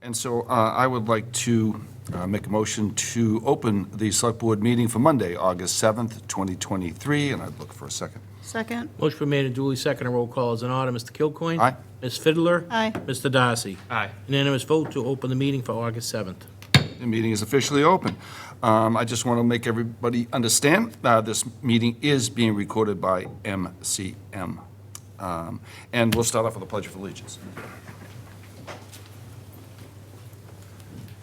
And so I would like to make a motion to open the Select Board meeting for Monday, August 7th, 2023, and I'd look for a second. Second. Motion been made and duly seconded. Roll call is in order. Mr. Kilcoyne? Aye. Ms. Fiddler? Aye. Mr. Darcy? Aye. Unanimous vote to open the meeting for August 7th. The meeting is officially open. I just want to make everybody understand this meeting is being recorded by MCM. And we'll start off with a Pledge of Allegiance.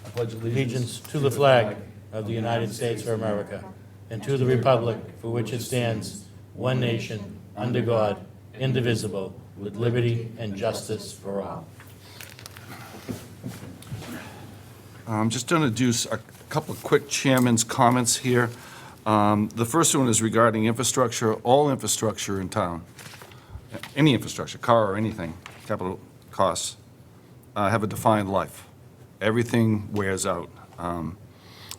I pledge Allegiance to the flag of the United States of America and to the republic for which it stands, one nation, under God, indivisible, with liberty and justice for all. I'm just going to do a couple of quick chairman's comments here. The first one is regarding infrastructure. All infrastructure in town, any infrastructure, car or anything, capital costs, have a defined life. Everything wears out.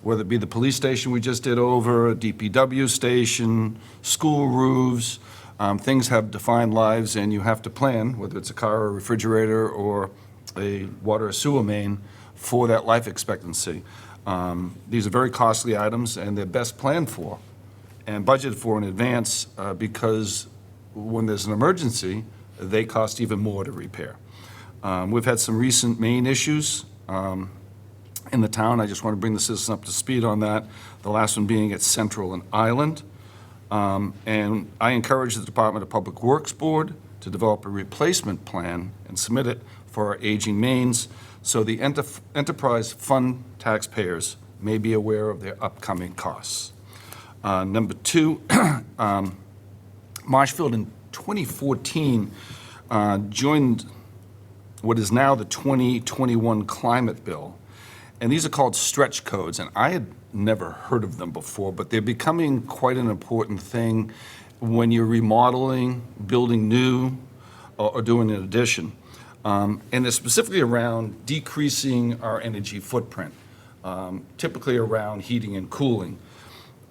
Whether it be the police station we just did over, a DPW station, school roofs, things have defined lives, and you have to plan, whether it's a car or a refrigerator or a water or sewer main, for that life expectancy. These are very costly items, and they're best planned for and budgeted for in advance because when there's an emergency, they cost even more to repair. We've had some recent main issues in the town. I just want to bring the citizens up to speed on that. The last one being at Central and Island. And I encourage the Department of Public Works Board to develop a replacement plan and submit it for our aging mains so the enterprise fund taxpayers may be aware of their upcoming costs. Number two, Marshfield in 2014 joined what is now the 2021 Climate Bill. And these are called stretch codes, and I had never heard of them before, but they're becoming quite an important thing when you're remodeling, building new, or doing an addition. And they're specifically around decreasing our energy footprint, typically around heating and cooling.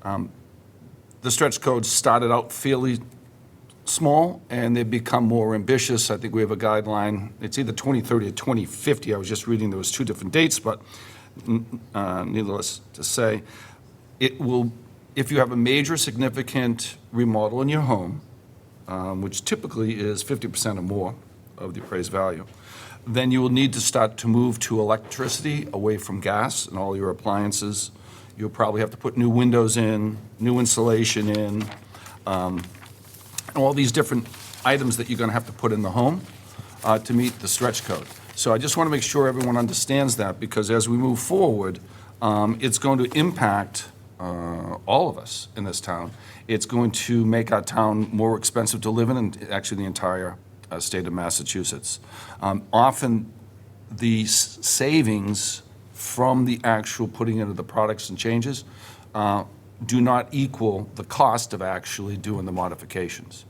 The stretch codes started out fairly small, and they've become more ambitious. I think we have a guideline. It's either 2030 or 2050. I was just reading there was two different dates, but needless to say, it will, if you have a major significant remodel in your home, which typically is 50% or more of the appraised value, then you will need to start to move to electricity away from gas and all your appliances. You'll probably have to put new windows in, new insulation in, all these different items that you're going to have to put in the home to meet the stretch code. So I just want to make sure everyone understands that, because as we move forward, it's going to impact all of us in this town. It's going to make our town more expensive to live in, and actually the entire state of Massachusetts. Often the savings from the actual putting into the products and changes do not equal the cost of actually doing the modifications.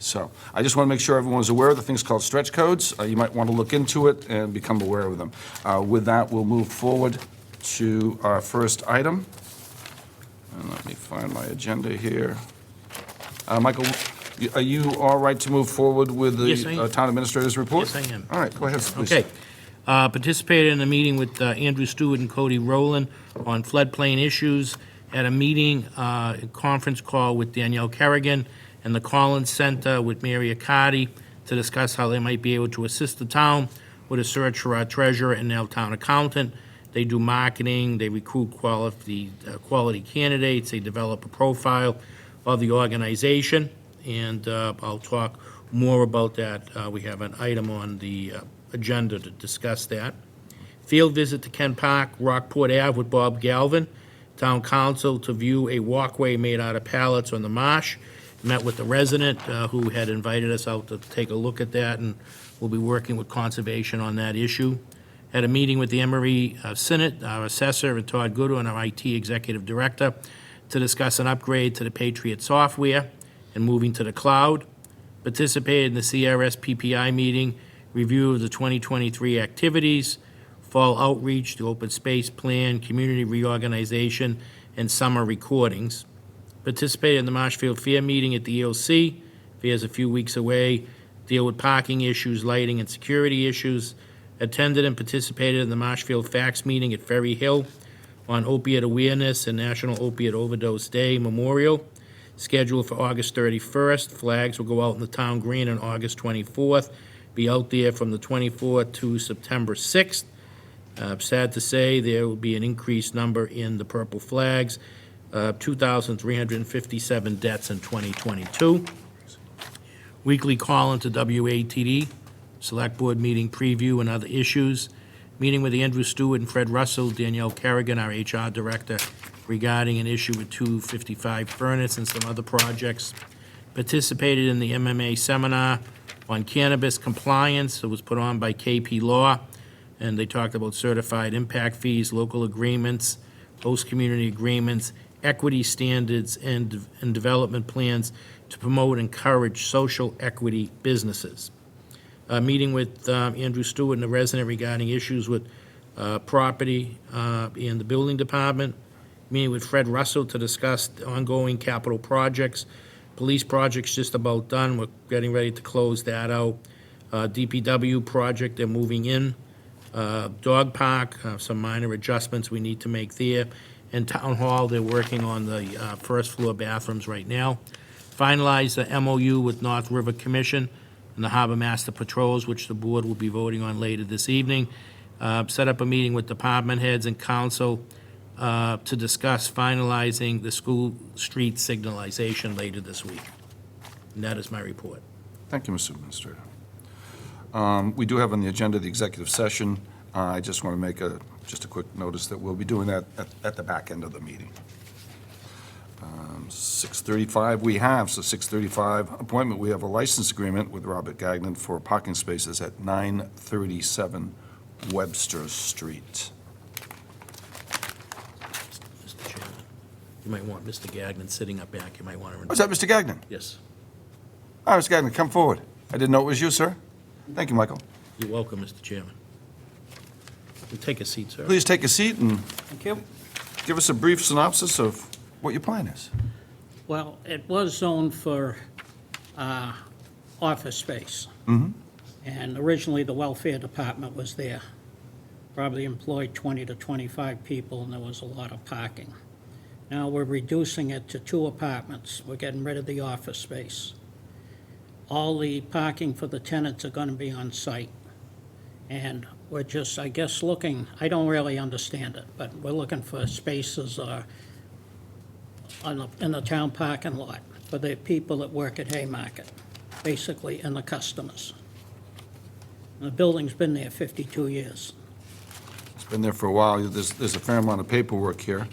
So I just want to make sure everyone is aware of the things called stretch codes. You might want to look into it and become aware of them. With that, we'll move forward to our first item. And let me find my agenda here. Michael, are you all right to move forward with the Yes, I am. town administrator's report? Yes, I am. All right, go ahead, please. Okay. Participated in a meeting with Andrew Stewart and Cody Rowland on floodplain issues at a meeting, conference call with Danielle Kerrigan and the Collins Center with Mary Accardi to discuss how they might be able to assist the town with a search for our treasurer and now town accountant. They do marketing, they recruit quality candidates, they develop a profile of the organization, and I'll talk more about that. We have an item on the agenda to discuss that. Field visit to Kent Park, Rockport Ave with Bob Galvin. Town council to view a walkway made out of pallets on the marsh. Met with the resident who had invited us out to take a look at that, and we'll be working with conservation on that issue. Had a meeting with the Emery Senate, our assessor, and Todd Goodwin, our IT executive director, to discuss an upgrade to the Patriot software and moving to the cloud. Participated in the CRS PPI meeting, review of the 2023 activities, fall outreach, the open space plan, community reorganization, and summer recordings. Participated in the Marshfield Fair meeting at the EOC. Fair's a few weeks away. Deal with parking issues, lighting, and security issues. attended and participated in the Marshfield Facts Meeting at Ferry Hill on opiate awareness and National Opiate Overdose Day Memorial, scheduled for August 31st. Flags will go out in the town green on August 24th, be out there from the 24th to September 6th. Sad to say, there will be an increased number in the purple flags, 2,357 deaths in 2022. Weekly call into WATD, Select Board meeting preview and other issues. Meeting with Andrew Stewart and Fred Russell, Danielle Kerrigan, our HR Director, regarding an issue with 255 Furnace and some other projects. Participated in the MMA seminar on cannabis compliance. It was put on by KP Law, and they talked about certified impact fees, local agreements, host community agreements, equity standards, and development plans to promote and encourage social equity businesses. Meeting with Andrew Stewart and the resident regarding issues with property in the building department. Meeting with Fred Russell to discuss ongoing capital projects. Police project's just about done. We're getting ready to close that out. DPW project, they're moving in. Dog park, some minor adjustments we need to make there. And Town Hall, they're working on the first floor bathrooms right now. Finalize the MOU with North River Commission and the Harbor Master Patrols, which the board will be voting on later this evening. Set up a meeting with department heads and council to discuss finalizing the school street signalization later this week. And that is my report. Thank you, Mr. Administrator. We do have on the agenda the executive session. I just want to make just a quick notice that we'll be doing that at the back end of the meeting. 6:35 we have, so 6:35 appointment, we have a license agreement with Robert Gagnon for parking spaces at 937 Webster Street. Mr. Chairman, you might want Mr. Gagnon sitting up back. You might want to... Oh, is that Mr. Gagnon? Yes. Hi, Mr. Gagnon, come forward. I didn't know it was you, sir. Thank you, Michael. You're welcome, Mr. Chairman. You take a seat, sir. Please take a seat and Thank you. give us a brief synopsis of what your plan is. Well, it was zoned for office space. And originally, the welfare department was there. Probably employed 20 to 25 people, and there was a lot of parking. Now, we're reducing it to 2 apartments. We're getting rid of the office space. All the parking for the tenants are going to be on site. And we're just, I guess, looking, I don't really understand it, but we're looking for spaces in the town parking lot for the people that work at Haymarket, basically, and the customers. The building's been there 52 years. It's been there for a while. There's a fair amount of paperwork here.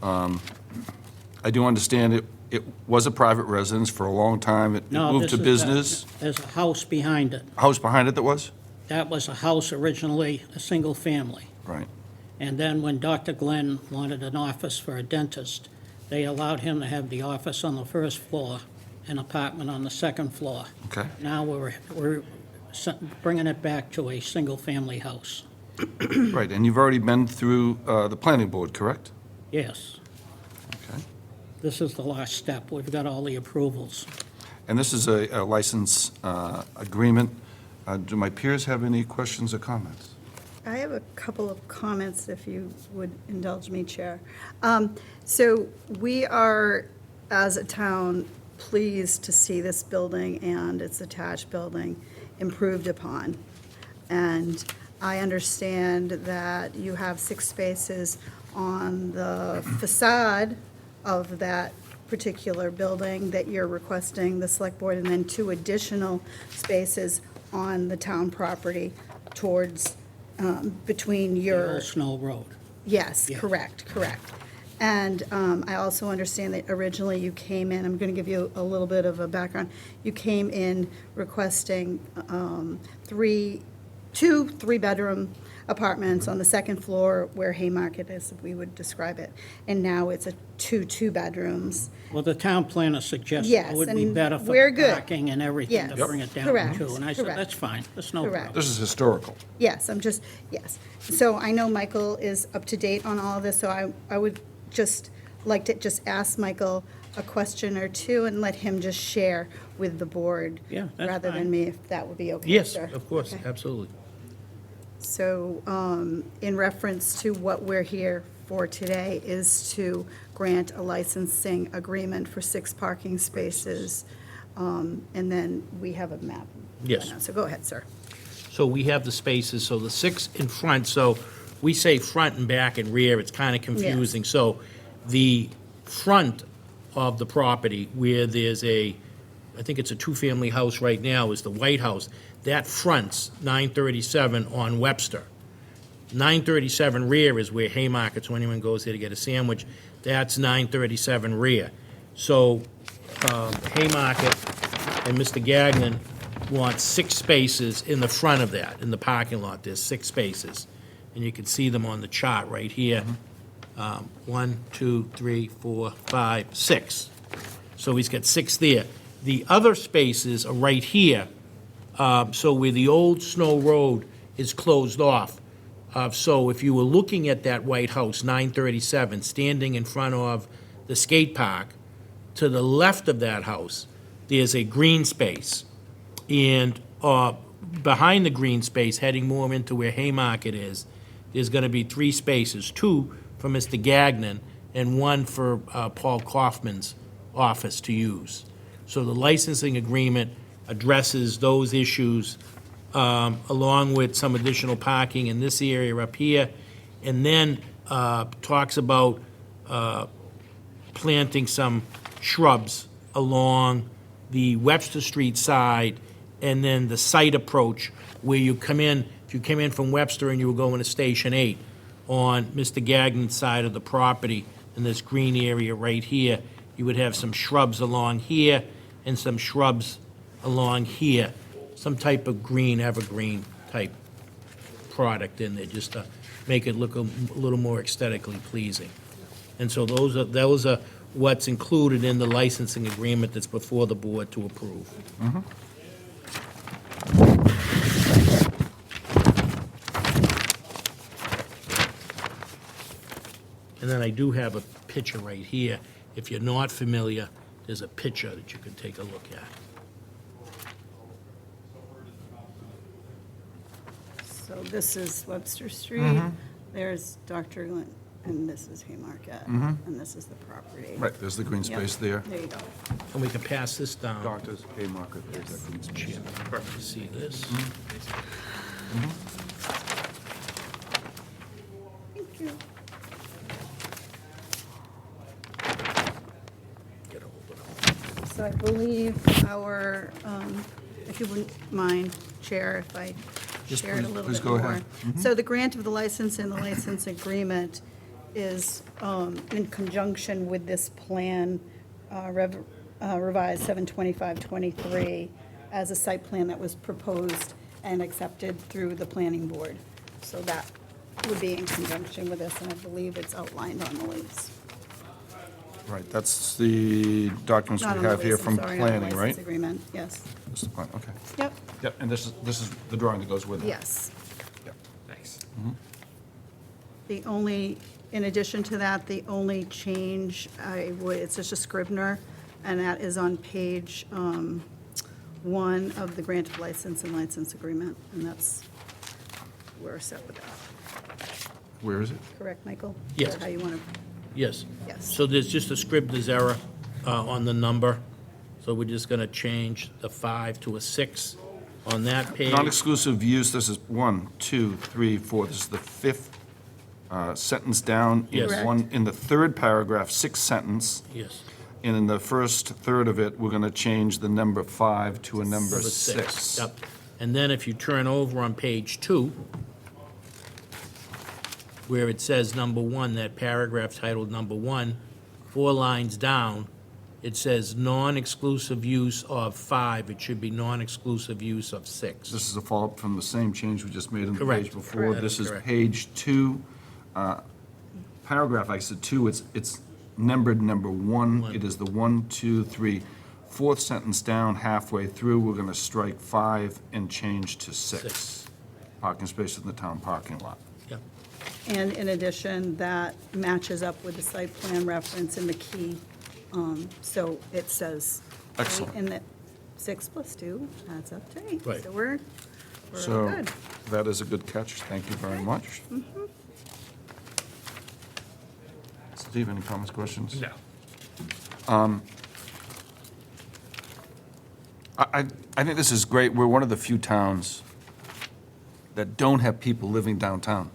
I do understand it was a private residence for a long time. It No, moved to this is business. There's a house behind it. House behind it that was? That was a house originally, a single family. Right. And then when Dr. Glenn wanted an office for a dentist, they allowed him to have the office on the first floor, an apartment on the second floor. Okay. Now we're bringing it back to a single-family house. Right, and you've already been through the planning board, correct? Yes, Okay. this is the last step. We've got all the approvals. And this is a license agreement. Do my peers have any questions or comments? I have a couple of comments, if you would indulge me, Chair. So we are, as a town, pleased to see this building and its attached building improved upon. And I understand that you have 6 spaces on the facade of that particular building that you're requesting the select board, and then 2 additional spaces on the town property towards, between The your. Old Snow Road. Yes, Yeah. correct. And I also understand that originally you came in, I'm going to give you a little bit of a background. You came in requesting 2 3-bedroom apartments on the second floor where Haymarket is, we would describe it. And now it's a 2 2-bedrooms. Well, the town planner suggested Yes, it would be and better for we're good. parking and everything to Yes. bring it down Correct, too. And I said, correct. that's fine, that's no Correct. problem. This is historical. Yes, yes. So I know Michael is up to date on all of this, so I would just like to just ask Michael a question or two and let him just share with the board. Yeah, that's Rather fine. than me, if that would be okay, Yes, sir. of course, Okay. absolutely. So in reference to what we're here for today is to grant a licensing agreement for 6 parking spaces. And then we have a map. Yes. So go ahead, sir. So we have the spaces, so the 6 in front, so we say front and back and rear, it's kind of confusing. So the front of the property where there's I think it's a 2-family house right now, is the White House. That fronts 937 on Webster. 937 rear is where Haymarket, so anyone goes there to get a sandwich, that's 937 rear. So Haymarket and Mr. Gagnon want 6 spaces in the front of that, in the parking lot, there's 6 spaces. And you can see them on the chart right here. 1, 2, 3, 4, 5, 6. So he's got 6 there. The other spaces are right here, so where the old Snow Road is closed off. So if you were looking at that White House, 937, standing in front of the skate park, to the left of that house, there's a green space. And behind the green space, heading more into where Haymarket is, there's going to be 3 spaces, 2 for Mr. Gagnon and 1 for Paul Kaufman's office to use. So the licensing agreement addresses those issues along with some additional parking in this area up here, and then talks about planting some shrubs along the Webster Street side, and then the site approach where you come in, if you came in from Webster and you were going to Station 8, on Mr. Gagnon's side of the property, in this green area right here, you would have some shrubs along here and some shrubs along here, some type of green, evergreen type product in there, just to make it look a little more aesthetically pleasing. And so those are what's included in the licensing agreement that's before the board to approve. And then I do have a picture right here. If you're not familiar, there's a picture that you can take a look at. So this is Webster Street, there's Dr. Glen, and this is Haymarket, and this is the property. Right, there's the green Yep. space there. There you go. And we can pass this down. Doctors, Haymarket, there's that green space. Chairman, perfect. See this? Thank you. Get a hold of it. So I believe our, if you wouldn't mind, Chair, if I Yes, shared a please- little please bit go more. ahead. So the grant of the license and the license agreement is in conjunction with this plan, revised 7/25/23, as a site plan that was proposed and accepted through the planning board. So that would be in conjunction with this, and I believe it's outlined on the lease. Right, that's the documents Not we on the have here lease, I'm from sorry, on the planning, right? license agreement, yes. This is the plan, okay. Yep, Yep, and this is the drawing that goes with it. yes. Yep. Nice. The only, in addition to that, the only change it's just a Scrivener, and that is on page 1 of the grant of license and license agreement, and that's, we're set with that. Where is it? Correct, Michael? Yes. Is that how you want to, Yes. Yes. So there's just a Scribner's error on the number, so we're just going to change the 5 to a 6 on that page. Non-exclusive use, this is 1, 2, 3, 4, this is the 5th sentence down. Yes. Correct. In the 3rd paragraph, 6th sentence, Yes. and in the first third of it, we're going to change the number 5 to a number Number 6. Yep. And then if you turn over on page 2, where it says number 1, that paragraph titled number 1, 4 lines down, it says non-exclusive use of 5. It should be non-exclusive use of 6. This is a follow-up from the same change we just made on the Correct. page before. Correct. This is Correct. page 2, paragraph, I said 2, it's numbered number 1. It is the 1, 2, 3, 4th sentence down, halfway through, we're going to strike 5 and change to 6. 6. Parking spaces in the town parking lot. Yep. and in addition, that matches up with the site plan reference in the key. So it says. Excellent. And that 6 + 2 adds up to 8. Right. So we're So good. that is a good catch. Thank you very much. Steve, any comments, questions? No. I think this is great. We're one of the few towns that don't have people living downtown.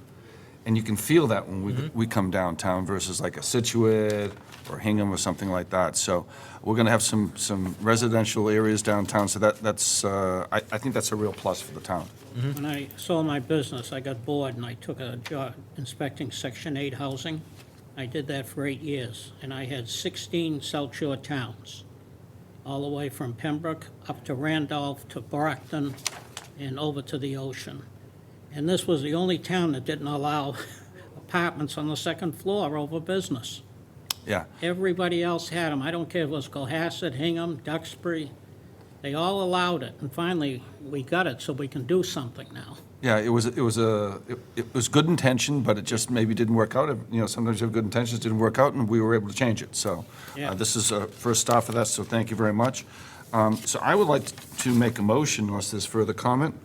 And you can feel that when we come downtown versus like a Situate or Hingham or something like that. So we're going to have some residential areas downtown, so that's I think that's a real plus for the town. When I sold my business, I got bored and I took a job inspecting Section 8 housing. I did that for 8 years, and I had 16 South Shore towns, all the way from Pembroke up to Randolph to Brockton and over to the ocean. And this was the only town that didn't allow apartments on the second floor over business. Yeah. Everybody else had them. I don't care if it was Cohasset, Hingham, Duxbury. They all allowed it, and finally, we got it, so we can do something now. Yeah, it was good intention, but it just maybe didn't work out. You know, sometimes you have good intentions, didn't work out, and we were able to change it. So Yeah. this is a first stop for that, so thank you very much. So I would like to make a motion, unless there's further comment.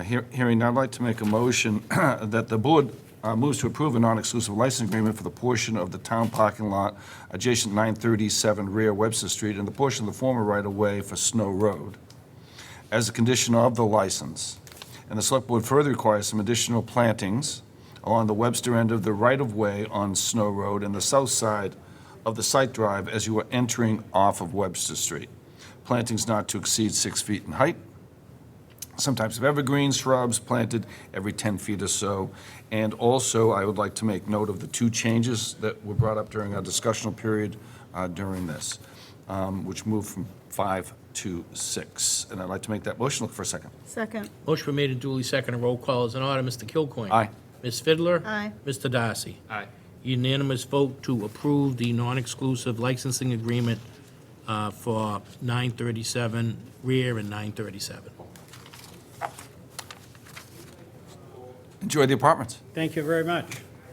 Hearing none, I'd like to make a motion that the board moves to approve a non-exclusive license agreement for the portion of the town parking lot adjacent 937 rear Webster Street and the portion of the former right-of-way for Snow Road as a condition of the license. And the select board further requires some additional plantings along the Webster end of the right-of-way on Snow Road and the south side of the site drive as you are entering off of Webster Street. Plantings not to exceed 6 feet in height. Some types of evergreen shrubs planted every 10 feet or so. And also, I would like to make note of the 2 changes that were brought up during our discussional period during this, which moved from 5 to 6. And I'd like to make that motion. Look for a second. Second. Motion been made and duly seconded. Roll call is in order. Mr. Kilcoyne. Aye. Ms. Fidler. Aye. Mr. Darcy. Aye. Unanimous vote to approve the non-exclusive licensing agreement for 937 rear and 937. Enjoy the apartments. Thank you very much.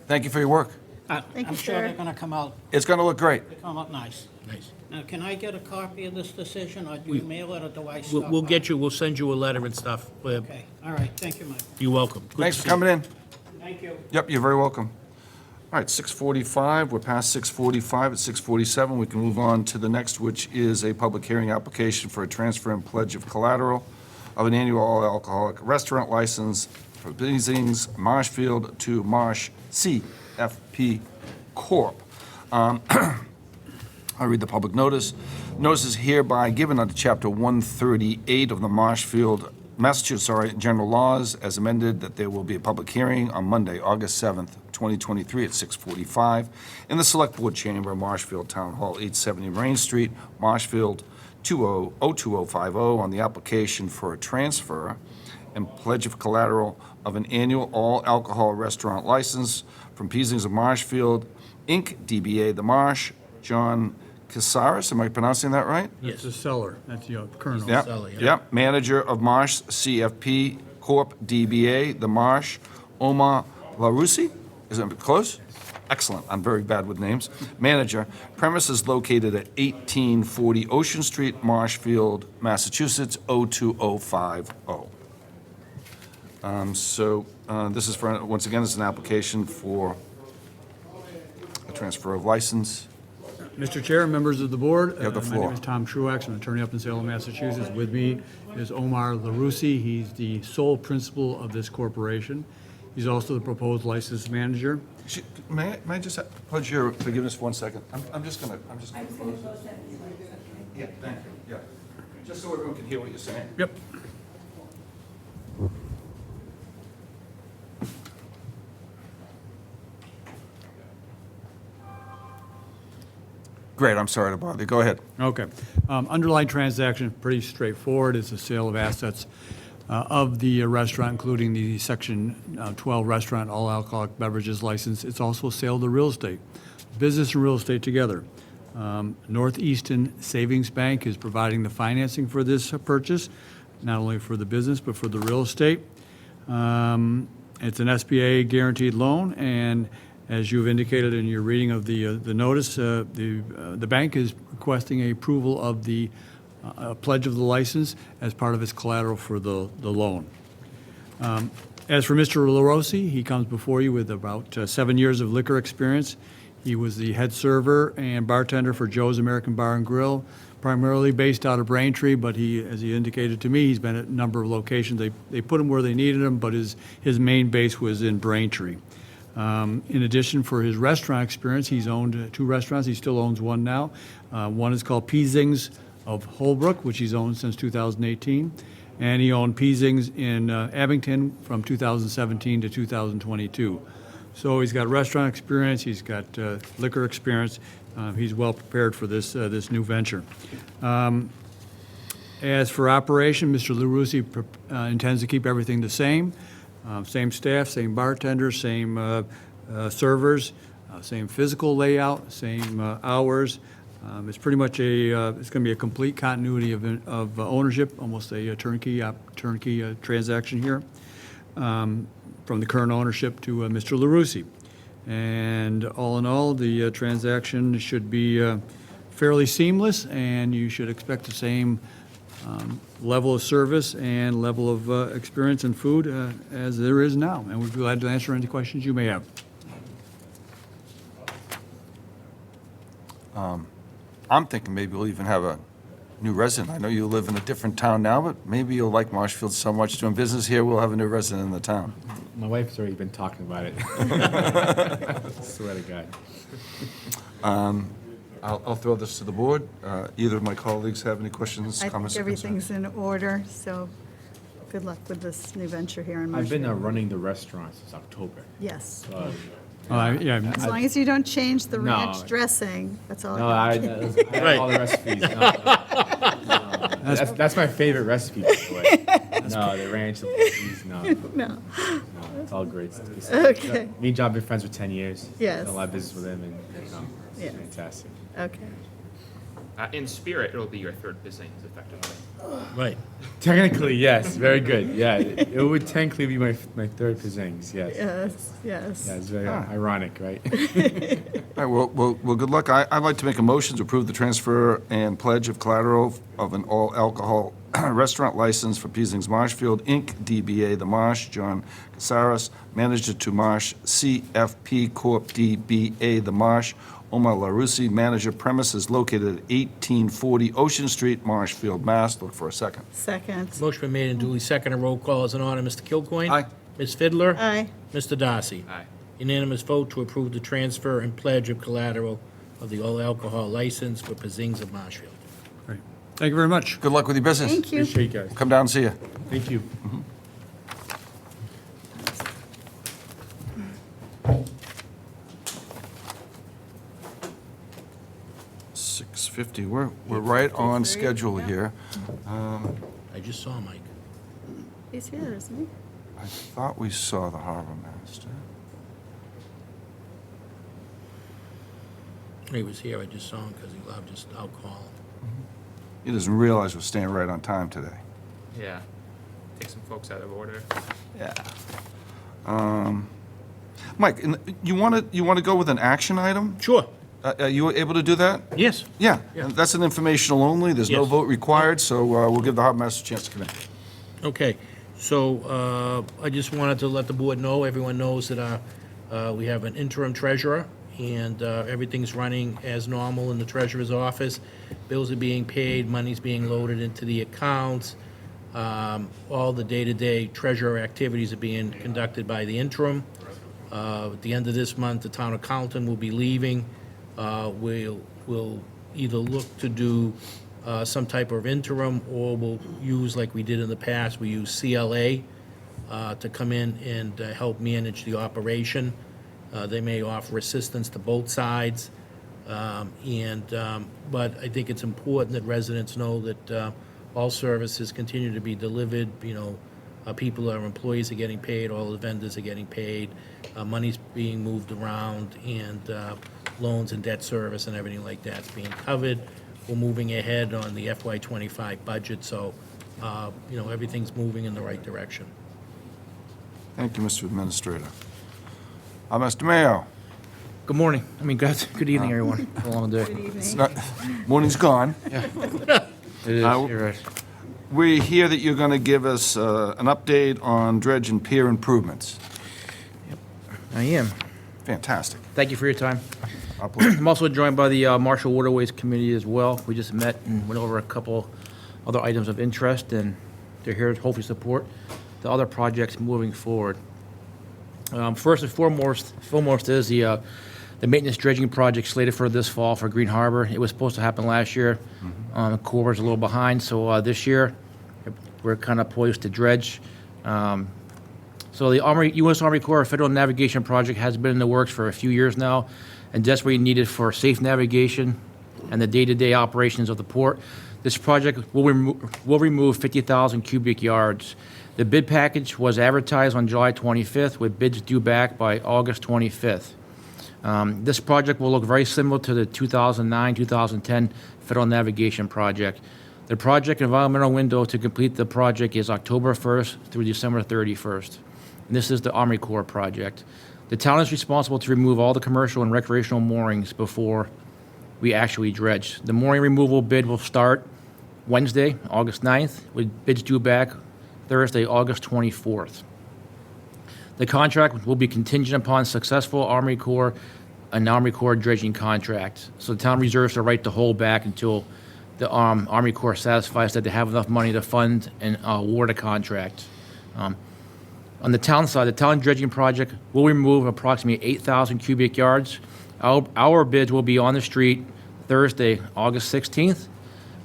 Thank you for your work. Thank I'm you, sure sir. they're going to come out It's going to look great. nice. Nice. Now, can I get a copy of this decision, or do you mail it, or do I stop We'll by? get you, we'll send you a letter and stuff. Okay, all right, thank you, Mike. You're welcome. Good Thanks to for see coming in. Thank you. Yep, you're very welcome. All right, 6:45, we're past 6:45. At 6:47, we can move on to the next, which is a public hearing application for a transfer and pledge of collateral of an annual all-alcoholic restaurant license for Bisings Marshfield to Marsh CFP Corp. I'll read the public notice. Notice is hereby given under Chapter 138 of the Marshfield, Massachusetts, general laws as amended, that there will be a public hearing on Monday, August 7th, 2023 at 6:45 in the Select Board Chamber, Marshfield Town Hall, 870 Main Street, Marshfield, 02050, on the application for a transfer and pledge of collateral of an annual all-alcohol restaurant license from Peasings of Marshfield, Inc., DBA The Marsh, John Casares, am I pronouncing that right? That's the seller, that's the colonel. Yep, Sally, yeah. yep, manager of Marsh CFP Corp. DBA The Marsh, Omar LaRusi, is it close? Excellent, I'm very bad with names. Manager, premises located at 1840 Ocean Street, Marshfield, Massachusetts, 02050. This is for, once again, this is an application for a transfer of license. Mr. Chair, members of the board. have the My floor. name is Tom Truax, I'm an attorney up in Salem, Massachusetts. With me is Omar LaRusi. He's the sole principal of this corporation. He's also the proposed license manager. May I just pledge your forgiveness for 1 second? I'm just gonna close it. Yeah, thank you, yeah. Just so everyone can hear what you're saying. Yep. Great, I'm sorry to bother you. Go ahead. Okay. Underlying transaction, pretty straightforward. It's a sale of assets of the restaurant, including the Section 12 restaurant all alcoholic beverages license. It's also a sale of the real estate, business and real estate together. Northeastern Savings Bank is providing the financing for this purchase, not only for the business, but for the real estate. It's an SBA guaranteed loan, and as you've indicated in your reading of the notice, the bank is requesting approval of the pledge of the license as part of its collateral for the loan. As for Mr. LaRossi, he comes before you with about 7 years of liquor experience. He was the head server and bartender for Joe's American Bar and Grill, primarily based out of Braintree, but he, as he indicated to me, he's been at a number of locations. They put him where they needed him, but his main base was in Braintree. In addition, for his restaurant experience, he's owned 2 restaurants. He still owns one now. One is called Peasings of Holbrook, which he's owned since 2018. And he owned Peasings in Abington from 2017 to 2022. So he's got restaurant experience, he's got liquor experience. He's well prepared for this new venture. As for operation, Mr. LaRussi intends to keep everything the same. Same staff, same bartenders, same servers, same physical layout, same hours. It's pretty much it's going to be a complete continuity of ownership, almost a turnkey transaction here, from the current ownership to Mr. LaRussi. And all in all, the transaction should be fairly seamless, and you should expect the same level of service and level of experience in food as there is now. And we'd be glad to answer any questions you may have. I'm thinking maybe we'll even have a new resident. I know you live in a different town now, but maybe you'll like Marshfield so much doing business here, we'll have a new resident in the town. My wife's already been talking about it. Swear to God. I'll throw this to the board. Either of my colleagues have any questions, I comments, think or concerns? everything's in order, so good luck with this new venture here in I've been Marshfield. running the restaurant since October. Yes. Yeah, As long as you don't change the No. ranch dressing, that's all. No, I I got. have all the recipes. No. That's my favorite recipe, by the way. No, the ranch, the cheese, no. No. It's all great. It's- Okay. Me and John have been friends for 10 years. Yes. Done a lot of business with him, and it's Yes. fantastic. Okay. In spirit, it'll be your third Bizzings, effectively. Right. Technically, yes. Very good. Yeah, it would technically be my third Pizzings, yes. Yes, yes. Yeah, it's very ironic, right? All right, well, good luck. I'd like to make a motion to approve the transfer and pledge of collateral of an all-alcohol restaurant license for Peasings Marshfield, Inc., DBA The Marsh, John Casares, manager to Marsh, CFP Corp., DBA The Marsh, Omar LaRussi, manager, premises located at 1840 Ocean Street, Marshfield, Mass. Look for a second. Second. Motion been made and duly seconded. Roll call is in order. Mr. Kilcoyne? Aye. Ms. Fidler? Aye. Mr. Darcy? Aye. Unanimous vote to approve the transfer and pledge of collateral of the all-alcohol license for Pizzings of Marshfield. great. Thank you very much. Good luck with your business. Thank you. Appreciate you guys. Come down and see you. Thank you. 6:50. We're right on 6:53, schedule yeah. here. I just saw Mike. He's here, isn't he? I thought we saw the harbor master. He was here. I just saw him because he loved just alcohol. He doesn't realize we're staying right on time today. Yeah. Take some folks out of order. Yeah. Mike, you want to go with an action item? Sure. Are you able to do that? Yes. Yeah, Yeah. and that's an informational only. There's no Yes. vote required, so we'll give the harbor master a chance to come in. Okay, so I just wanted to let the board know, everyone knows that we have an interim treasurer, and everything's running as normal in the treasurer's office. Bills are being paid, money's being loaded into the accounts. All the day-to-day treasurer activities are being conducted by the interim. At the end of this month, the town accountant will be leaving. We'll either look to do some type of interim, or we'll use, like we did in the past, we use CLA to come in and help manage the operation. They may offer assistance to both sides, but I think it's important that residents know that all services continue to be delivered. People, our employees are getting paid, all the vendors are getting paid, money's being moved around, and loans and debt service and everything like that's being covered. We're moving ahead on the FY25 budget, so, everything's moving in the right direction. Thank you, Mr. Administrator. Mr. Mayo, Good morning. Good evening, everyone. It's a long day. Good it's evening. not, morning's gone. It is, Uh, you're right. we hear that you're going to give us an update on dredge and pier improvements. I am. Fantastic. Thank you for your time. Our pleasure. I'm also joined by the Marshall Waterways Committee as well. We just met and went over a couple other items of interest, and they're here to hopefully support the other projects moving forward. First and foremost is the maintenance dredging project slated for this fall for Green Harbor. It was supposed to happen last year. The Corps was a little behind, so this year we're kind of poised to dredge. So the U.S. Army Corps Federal Navigation Project has been in the works for a few years now and desperately needed for safe navigation and the day-to-day operations of the port. This project will remove 50,000 cubic yards. The bid package was advertised on July 25th with bids due back by August 25th. This project will look very similar to the 2009-2010 Federal Navigation Project. The project environmental window to complete the project is October 1st through December 31st. And this is the Army Corps project. The town is responsible to remove all the commercial and recreational moorings before we actually dredge. The mooring removal bid will start Wednesday, August 9th, with bids due back Thursday, August 24th. The contract will be contingent upon successful Army Corps dredging contract. So the town reserves the right to hold back until the Army Corps satisfies that they have enough money to fund and award a contract. On the town side, the town dredging project will remove approximately 8,000 cubic yards. Our bids will be on the street Thursday, August 16th.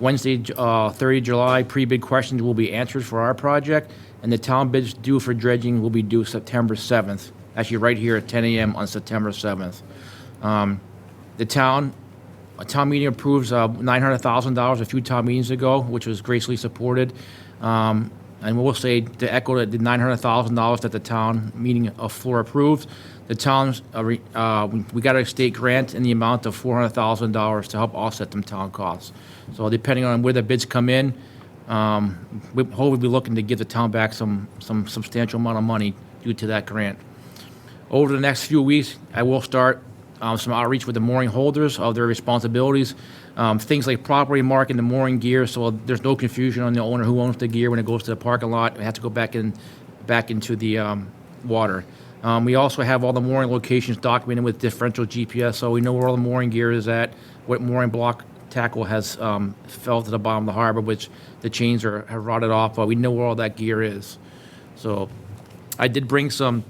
Wednesday, 30 July, pre-bid questions will be answered for our project, and the town bids due for dredging will be due September 7th, actually right here at 10 a.m. on September 7th. A town meeting approves $900,000 a few town meetings ago, which was graciously supported. And we'll say, to echo the $900,000 that the town meeting floor approved, the town's, we got a state grant in the amount of $400,000 to help offset them town costs. So depending on where the bids come in, we'll hopefully be looking to give the town back some substantial amount of money due to that grant. Over the next few weeks, I will start some outreach with the mooring holders of their responsibilities. Things like properly marking the mooring gear, so there's no confusion on the owner who owns the gear when it goes to the parking lot. It has to go back into the water. We also have all the mooring locations documented with differential GPS, so we know where all the mooring gear is at, what mooring block tackle has fell to the bottom of the harbor, which the chains have rotted off, but we know where all that gear is. So I did bring some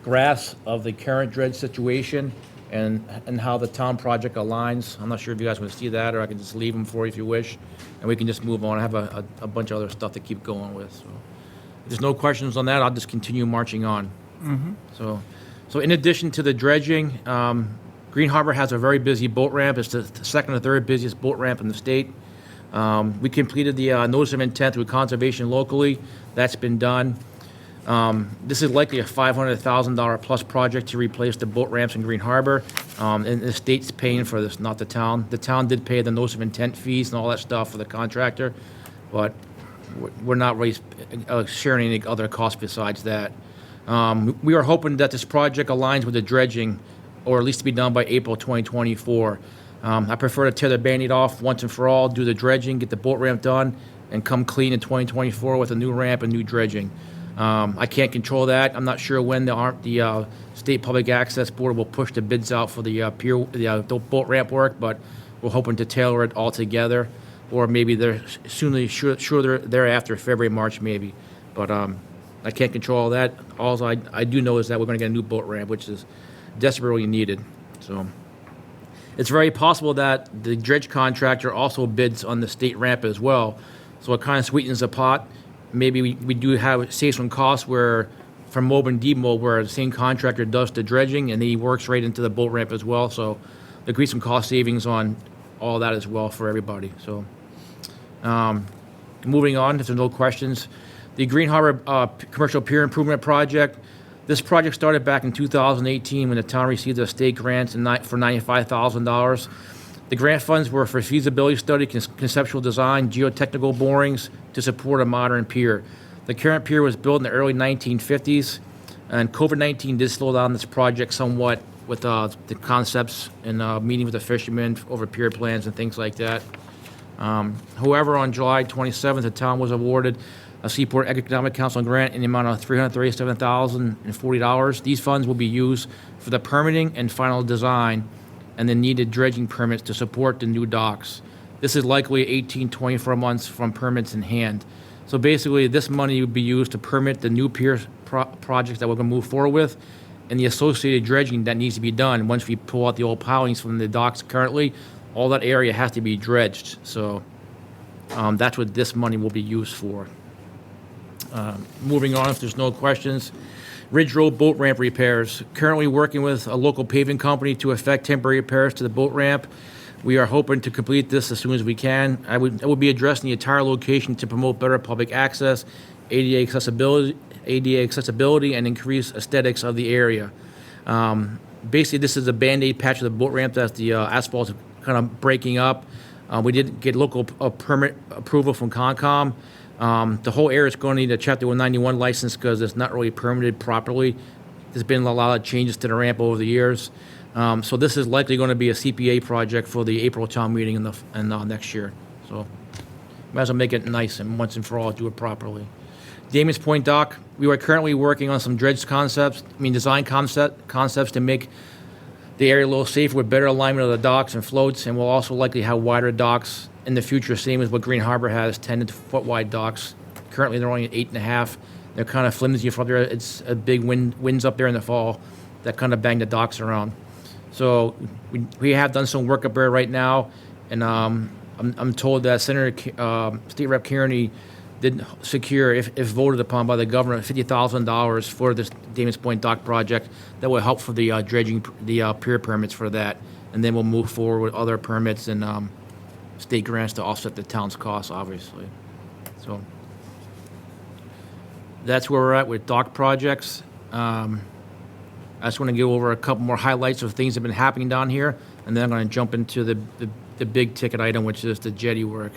graphs of the current dredge situation and how the town project aligns. I'm not sure if you guys want to see that, or I can just leave them for you if you wish, and we can just move on. I have a bunch of other stuff to keep going with. So if there's no questions on that, I'll just continue marching on. So in addition to the dredging, Green Harbor has a very busy boat ramp. It's the second or third busiest boat ramp in the state. We completed the notice of intent through conservation locally. That's been done. This is likely a $500,000 plus project to replace the boat ramps in Green Harbor. And the state's paying for this, not the town. The town did pay the notice of intent fees and all that stuff for the contractor, but we're not really sharing any other costs besides that. We are hoping that this project aligns with the dredging, or at least to be done by April 2024. I prefer to tear the Band-Aid off once and for all, do the dredging, get the boat ramp done, and come clean in 2024 with a new ramp and new dredging. I can't control that. I'm not sure when the State Public Access Board will push the bids out for the boat ramp work, but we're hoping to tailor it all together, or maybe sure thereafter, February, March maybe. But I can't control all that. All I do know is that we're going to get a new boat ramp, which is desperately needed. So it's very possible that the dredge contractor also bids on the state ramp as well. So it kind of sweetens the pot. Maybe we do save some costs where from MOB and DMOB, where the same contractor does the dredging and then he works right into the boat ramp as well. So there'll be some cost savings on all that as well for everybody. So moving on, if there's no questions, the Green Harbor Commercial Pier Improvement Project. This project started back in 2018 when the town received a state grant for $95,000. The grant funds were for feasibility study, conceptual design, geotechnical borings to support a modern pier. The current pier was built in the early 1950s, and COVID-19 did slow down this project somewhat with the concepts and meeting with the fishermen over pier plans and things like that. However, on July 27th, the town was awarded a Seaport Economic Council grant in the amount of $337,040. These funds will be used for the permitting and final design and the needed dredging permits to support the new docks. This is likely 24 months from permits in hand. So basically, this money would be used to permit the new pier projects that we're going to move forward with and the associated dredging that needs to be done. Once we pull out the old pilings from the docks currently, all that area has to be dredged. So that's what this money will be used for. Moving on, if there's no questions, Ridge Road boat ramp repairs. Currently working with a local paving company to effect temporary repairs to the boat ramp. We are hoping to complete this as soon as we can. I would be addressing the entire location to promote better public access, ADA accessibility, and increase aesthetics of the area. Basically, this is a Band-Aid patch of the boat ramp as the asphalt is kind of breaking up. We did get local permit approval from Concom. The whole area is going to need a Chapter 191 license because it's not really permitted properly. There's been a lot of changes to the ramp over the years. So this is likely going to be a CPA project for the April town meeting in next year. So might as well make it nice and once and for all do it properly. Damon's Point Dock, we are currently working on some design concepts to make the area a little safer with better alignment of the docks and floats, and we'll also likely have wider docks in the future, same as what Green Harbor has, 10-foot wide docks. Currently, they're only at 8.5. They're kind of flimsy from there. It's a big winds up there in the fall that kind of bang the docks around. So we have done some work up there right now, and I'm told that Senator State Rep Kearney did secure, if voted upon by the governor, $50,000 for this Damon's Point Dock project that will help for the dredging, the pier permits for that, and then we'll move forward with other permits and state grants to offset the town's costs, obviously. So that's where we're at with dock projects. I just want to go over a couple more highlights of things that have been happening down here, and then I'm going to jump into the big ticket item, which is the jetty work.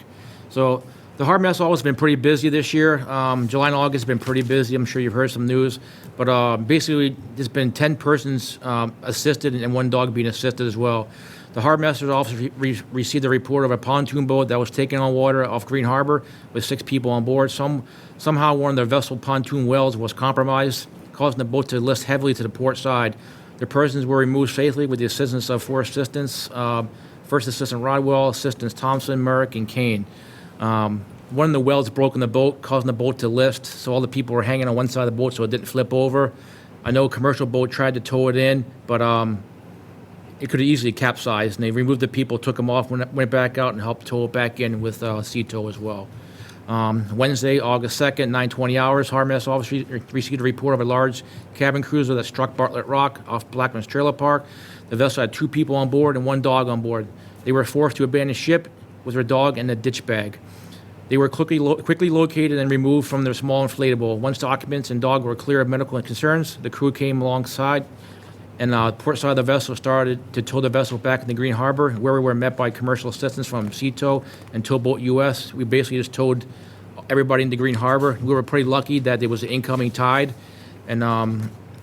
So the harbor mess hall has been pretty busy this year. July and August have been pretty busy. I'm sure you've heard some news. But basically, there's been 10 persons assisted and 1 dog being assisted as well. The harbor master's office received a report of a pontoon boat that was taken on water off Green Harbor with 6 people on board. Somehow one of the vessel pontoon wells was compromised, causing the boat to lift heavily to the port side. The persons were removed safely with the assistance of 4 assistants, First Assistant Rodwell, Assistants Thompson, Merrick, and Kane. One of the welds broke in the boat, causing the boat to lift, so all the people were hanging on one side of the boat so it didn't flip over. I know a commercial boat tried to tow it in, but it could have easily capsized, and they removed the people, took them off, went back out, and helped tow it back in with sea tow as well. Wednesday, August 2nd, 9:20 hours, Harbor Master Office received a report of a large cabin cruiser that struck Bartlett Rock off Blackman's Trailer Park. The vessel had 2 people on board and 1 dog on board. They were forced to abandon ship with their dog and a ditch bag. They were quickly located and removed from their small inflatable. Once the occupants and dog were clear of medical concerns, the crew came alongside, and port side of the vessel started to tow the vessel back into Green Harbor, where we were met by commercial assistance from Sea Tow and Towboat US. We basically just towed everybody into Green Harbor. We were pretty lucky that there was an incoming tide, and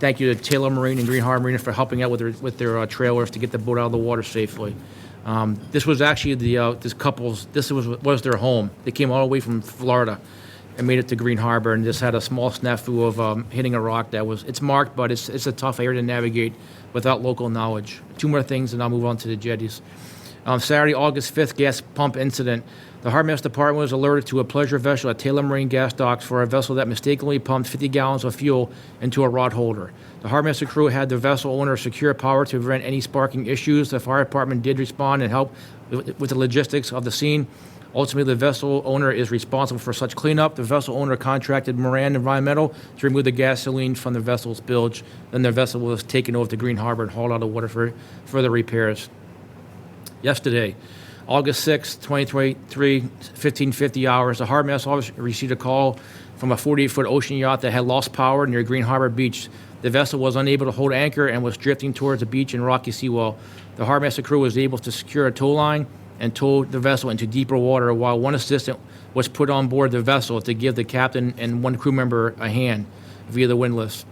thank you to Taylor Marine and Green Harbor Marine for helping out with their trailers to get the boat out of the water safely. This was actually this couple's. This was their home. They came all the way from Florida and made it to Green Harbor, and just had a small snafu of hitting a rock that was. It's marked, but it's a tough area to navigate without local knowledge. 2 more things, and I'll move on to the jetties. Saturday, August 5th, gas pump incident. The Harbor Master Department was alerted to a pleasure vessel at Taylor Marine Gas Docks for a vessel that mistakenly pumped 50 gallons of fuel into a rod holder. The Harbor Master crew had the vessel owner secure power to prevent any sparking issues. The fire department did respond and help with the logistics of the scene. Ultimately, the vessel owner is responsible for such cleanup. The vessel owner contracted Moran Environmental to remove the gasoline from the vessel's bilge. Then the vessel was taken over to Green Harbor and hauled out of water for further repairs. Yesterday, August 6, 2023, 15:50 hours, the Harbor Master Office received a call from a 48-foot ocean yacht that had lost power near Green Harbor Beach. The vessel was unable to hold anchor and was drifting towards the beach and rocky seawall. The Harbor Master crew was able to secure a tow line and tow the vessel into deeper water, while 1 assistant was put on board the vessel to give the captain and 1 crew member a hand via the windlass.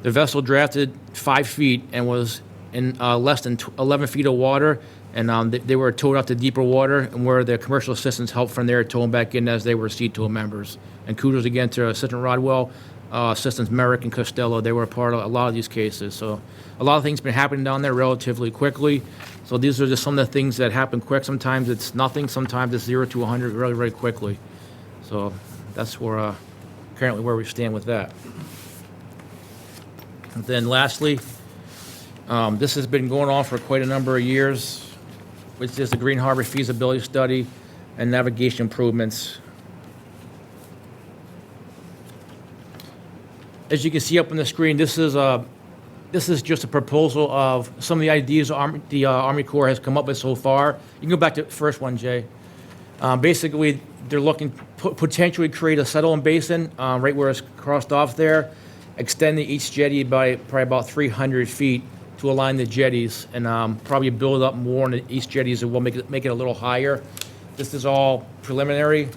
The vessel drafted 5 feet and was in less than 11 feet of water, and they were towed out to deeper water, and where the commercial assistants helped from there, tow them back in as they were seat tow members. And kudos again to Assistant Rodwell, Assistants Merrick and Costello. They were a part of a lot of these cases. So a lot of things been happening down there relatively quickly. So these are just some of the things that happen quick. Sometimes it's nothing. Sometimes it's 0 to 100 really, really quickly. So that's where currently where we stand with that. And then lastly, this has been going on for quite a number of years, which is the Green Harbor feasibility study and navigation improvements. As you can see up on the screen, this is just a proposal of some of the ideas the Army Corps has come up with so far. You can go back to the first one, Jay. Basically, they're looking to potentially create a settlement basin right where it's crossed off there, extend the east jetty by probably about 300 feet to align the jetties, and probably build up more on the east jetties, and we'll make it a little higher. This is all preliminary.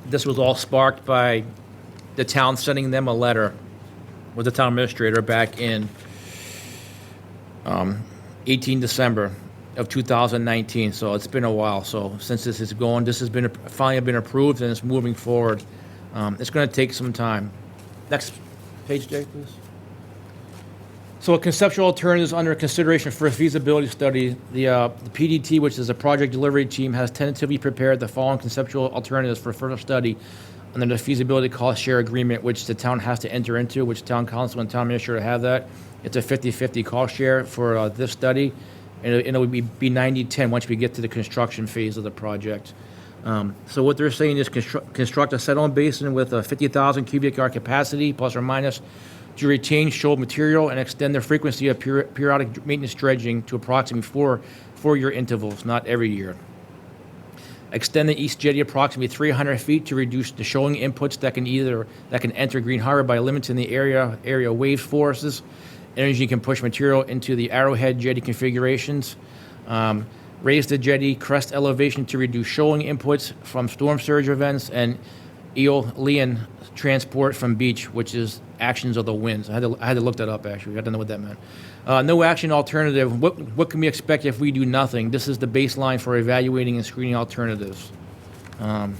This was all sparked by the town sending them a letter with the town administrator back in 18 December of 2019. So it's been a while. So since this is going, this has been finally been approved and it's moving forward. It's going to take some time. Next page, Jay, please. So conceptual alternatives under consideration for a feasibility study. The PDT, which is a project delivery team, has tentatively prepared the following conceptual alternatives for further study under the feasibility cost share agreement, which the town has to enter into, which town council and town administrator have that. It's a 50-50 cost share for this study, and it would be 90-10 once we get to the construction phase of the project. So what they're saying is construct a settlement basin with a 50,000 cubic yard capacity, plus or minus, to retain shoal material and extend the frequency of periodic maintenance dredging to approximately four-year intervals, not every year. Extend the east jetty approximately 300 feet to reduce the shoaling inputs that can enter Green Harbor by limiting the area wave forces. Energy can push material into the arrowhead jetty configurations. Raise the jetty crest elevation to reduce shoaling inputs from storm surge events, and eolian transport from beach, which is actions of the winds. I had to look that up, actually. I didn't know what that meant. No action alternative. What can we expect if we do nothing? This is the baseline for evaluating and screening alternatives. On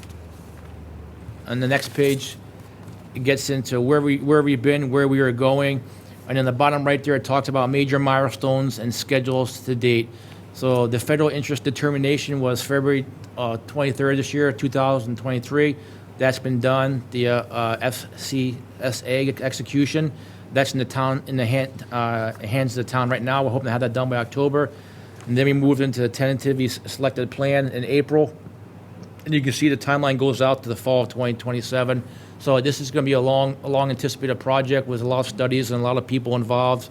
the next page, it gets into where we've been, where we are going. And in the bottom right there, it talks about major milestones and schedules to date. So the federal interest determination was February 23rd this year, 2023. That's been done. The FCSA execution, that's in the hands of the town right now. We're hoping to have that done by October. And then we moved into the tentatively selected plan in April. And you can see the timeline goes out to the fall of 2027. So this is going to be a long anticipated project with a lot of studies and a lot of people involved.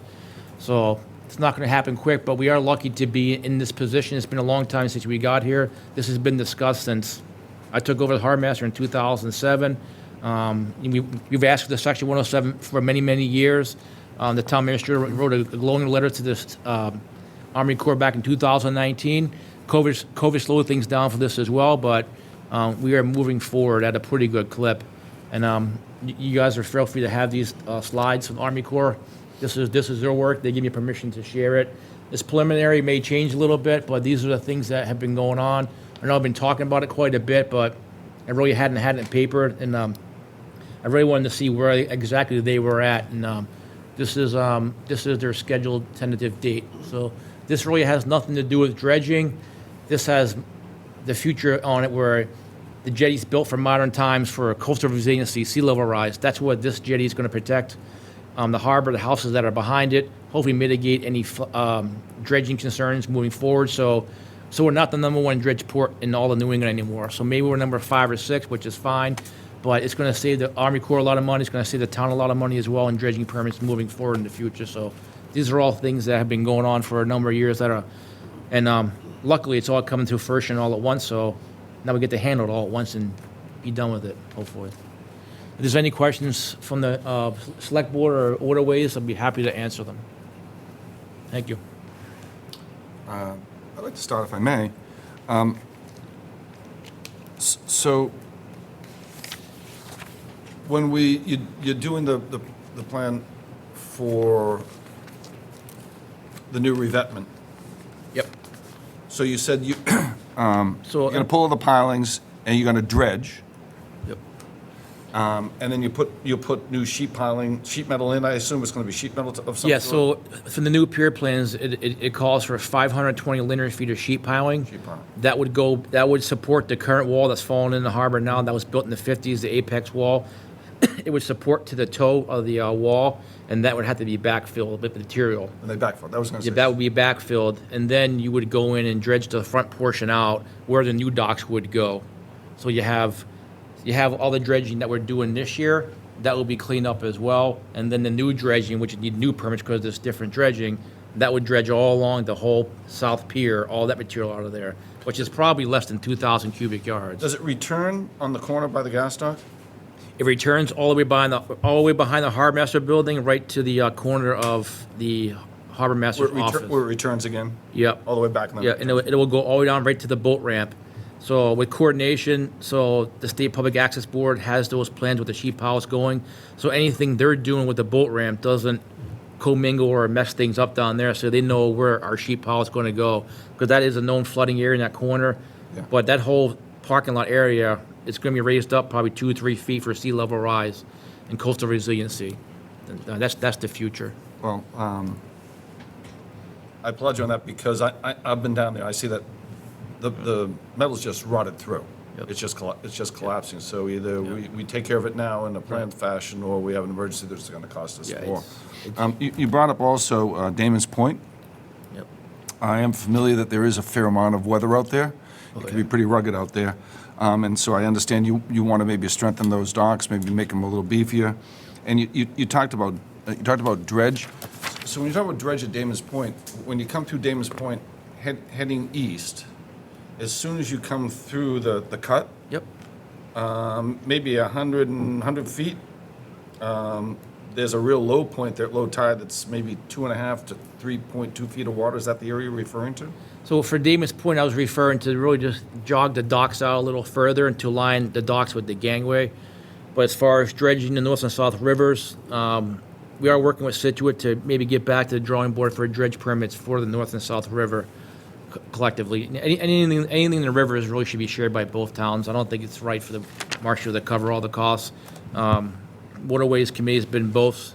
So it's not going to happen quick, but we are lucky to be in this position. It's been a long time since we got here. This has been discussed since I took over the harbor master in 2007. We've asked for the Section 107 for many, many years. The town administrator wrote a glowing letter to this Army Corps back in 2019. COVID slowed things down for this as well, but we are moving forward at a pretty good clip. And you guys are feel free to have these slides from the Army Corps. This is their work. They give me permission to share it. It's preliminary, may change a little bit, but these are the things that have been going on. I know I've been talking about it quite a bit, but I really hadn't had it in paper, and I really wanted to see where exactly they were at. And this is their scheduled tentative date. So this really has nothing to do with dredging. This has the future on it, where the jetty's built for modern times for coastal resiliency, sea level rise. That's what this jetty is going to protect. The harbor, the houses that are behind it, hopefully mitigate any dredging concerns moving forward. So we're not the number one dredge port in all of New England anymore. So maybe we're number 5 or 6, which is fine, but it's going to save the Army Corps a lot of money. It's going to save the town a lot of money as well in dredging permits moving forward in the future. So these are all things that have been going on for a number of years and luckily it's all coming to fruition all at once. So now we get to handle it all at once and be done with it, hopefully. If there's any questions from the select board or waterways, I'd be happy to answer them. Thank you. I'd like to start, if I may. So when you're doing the plan for the new revetment. Yep. So you said So, you're going to pull the pilings and you're going to dredge, Yep. and then you'll put new sheet metal in. I assume it's going to be sheet metal of some Yeah, sort? so from the new pier plans, it calls for 520 linear feet of sheet piling. Sheet piling. That would support the current wall that's fallen in the harbor now, that was built in the 50s, the apex wall. It would support to the toe of the wall, and that would have to be backfilled with material. And they backfilled. That was going to Yeah, say. that would be backfilled, and then you would go in and dredge the front portion out where the new docks would go. So you have all the dredging that we're doing this year, that will be cleaned up as well, and then the new dredging, which you need new permits because there's different dredging, that would dredge all along the whole south pier, all that material out of there, which is probably less than 2,000 cubic yards. Does it return on the corner by the gas dock? It returns all the way behind the harbor master building, right to the corner of the harbor master's office. Where it returns again? Yep. All the way back? And then Yeah, and it will go all the way down right to the boat ramp. So with coordination, so the State Public Access Board has those plans with the sheet piles going. So anything they're doing with the boat ramp doesn't commingle or mess things up down there, so they know where our sheet pile is going to go. Because that is a known flooding area in that corner. Yeah. But that whole parking lot area, it's going to be raised up probably 2 or 3 feet for sea level rise and coastal resiliency. And that's the future. Well, I applaud you on that because I've been down there. I see that the metal's just rotted through. Yep. It's just collapsing. So either we take care of it now in a planned fashion, or we have an emergency that's going to cost us Yeah, more. it's- You brought up also Damon's Point. Yep. I am familiar that there is a fair amount of weather out there. It can be pretty rugged out there. And so I understand you want to maybe strengthen those docks, maybe make them a little beefier. And you talked about dredge. So when you talk about dredge at Damon's Point, when you come through Damon's Point heading east, as soon as you come through the cut, Yep. maybe 100 feet, there's a real low point there, low tide, that's maybe 2.5 to 3.2 feet of water. Is that the area you're referring to? So for Damon's Point, I was referring to really just jog the docks out a little further and to line the docks with the gangway. But as far as dredging the North and South rivers, we are working with Situate to maybe get back to the drawing board for dredge permits for the North and South River collectively. Anything in the rivers really should be shared by both towns. I don't think it's right for the Marshfield to cover all the costs. Waterways Committee has been both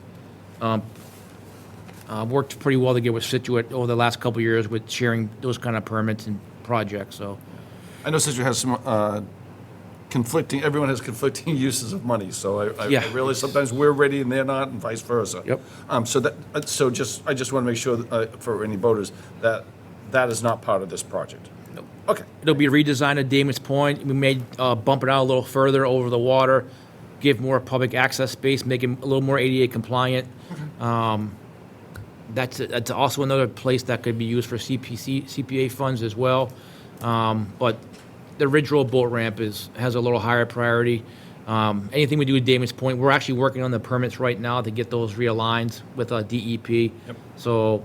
worked pretty well together with Situate over the last couple of years with sharing those kind of permits and projects, so. I know Situate has some conflicting, everyone has conflicting uses of money, so I Yeah. realize sometimes we're ready and they're not, and vice versa. Yep. I just want to make sure for any voters that is not part of this project. Nope. Okay. It'll be a redesign of Damon's Point. We may bump it out a little further over the water, give more public access space, make it a little more ADA compliant. That's also another place that could be used for CPA funds as well. But the Ridge Road boat ramp has a little higher priority. Anything we do with Damon's Point, we're actually working on the permits right now to get those realigned with DEP. Yep. So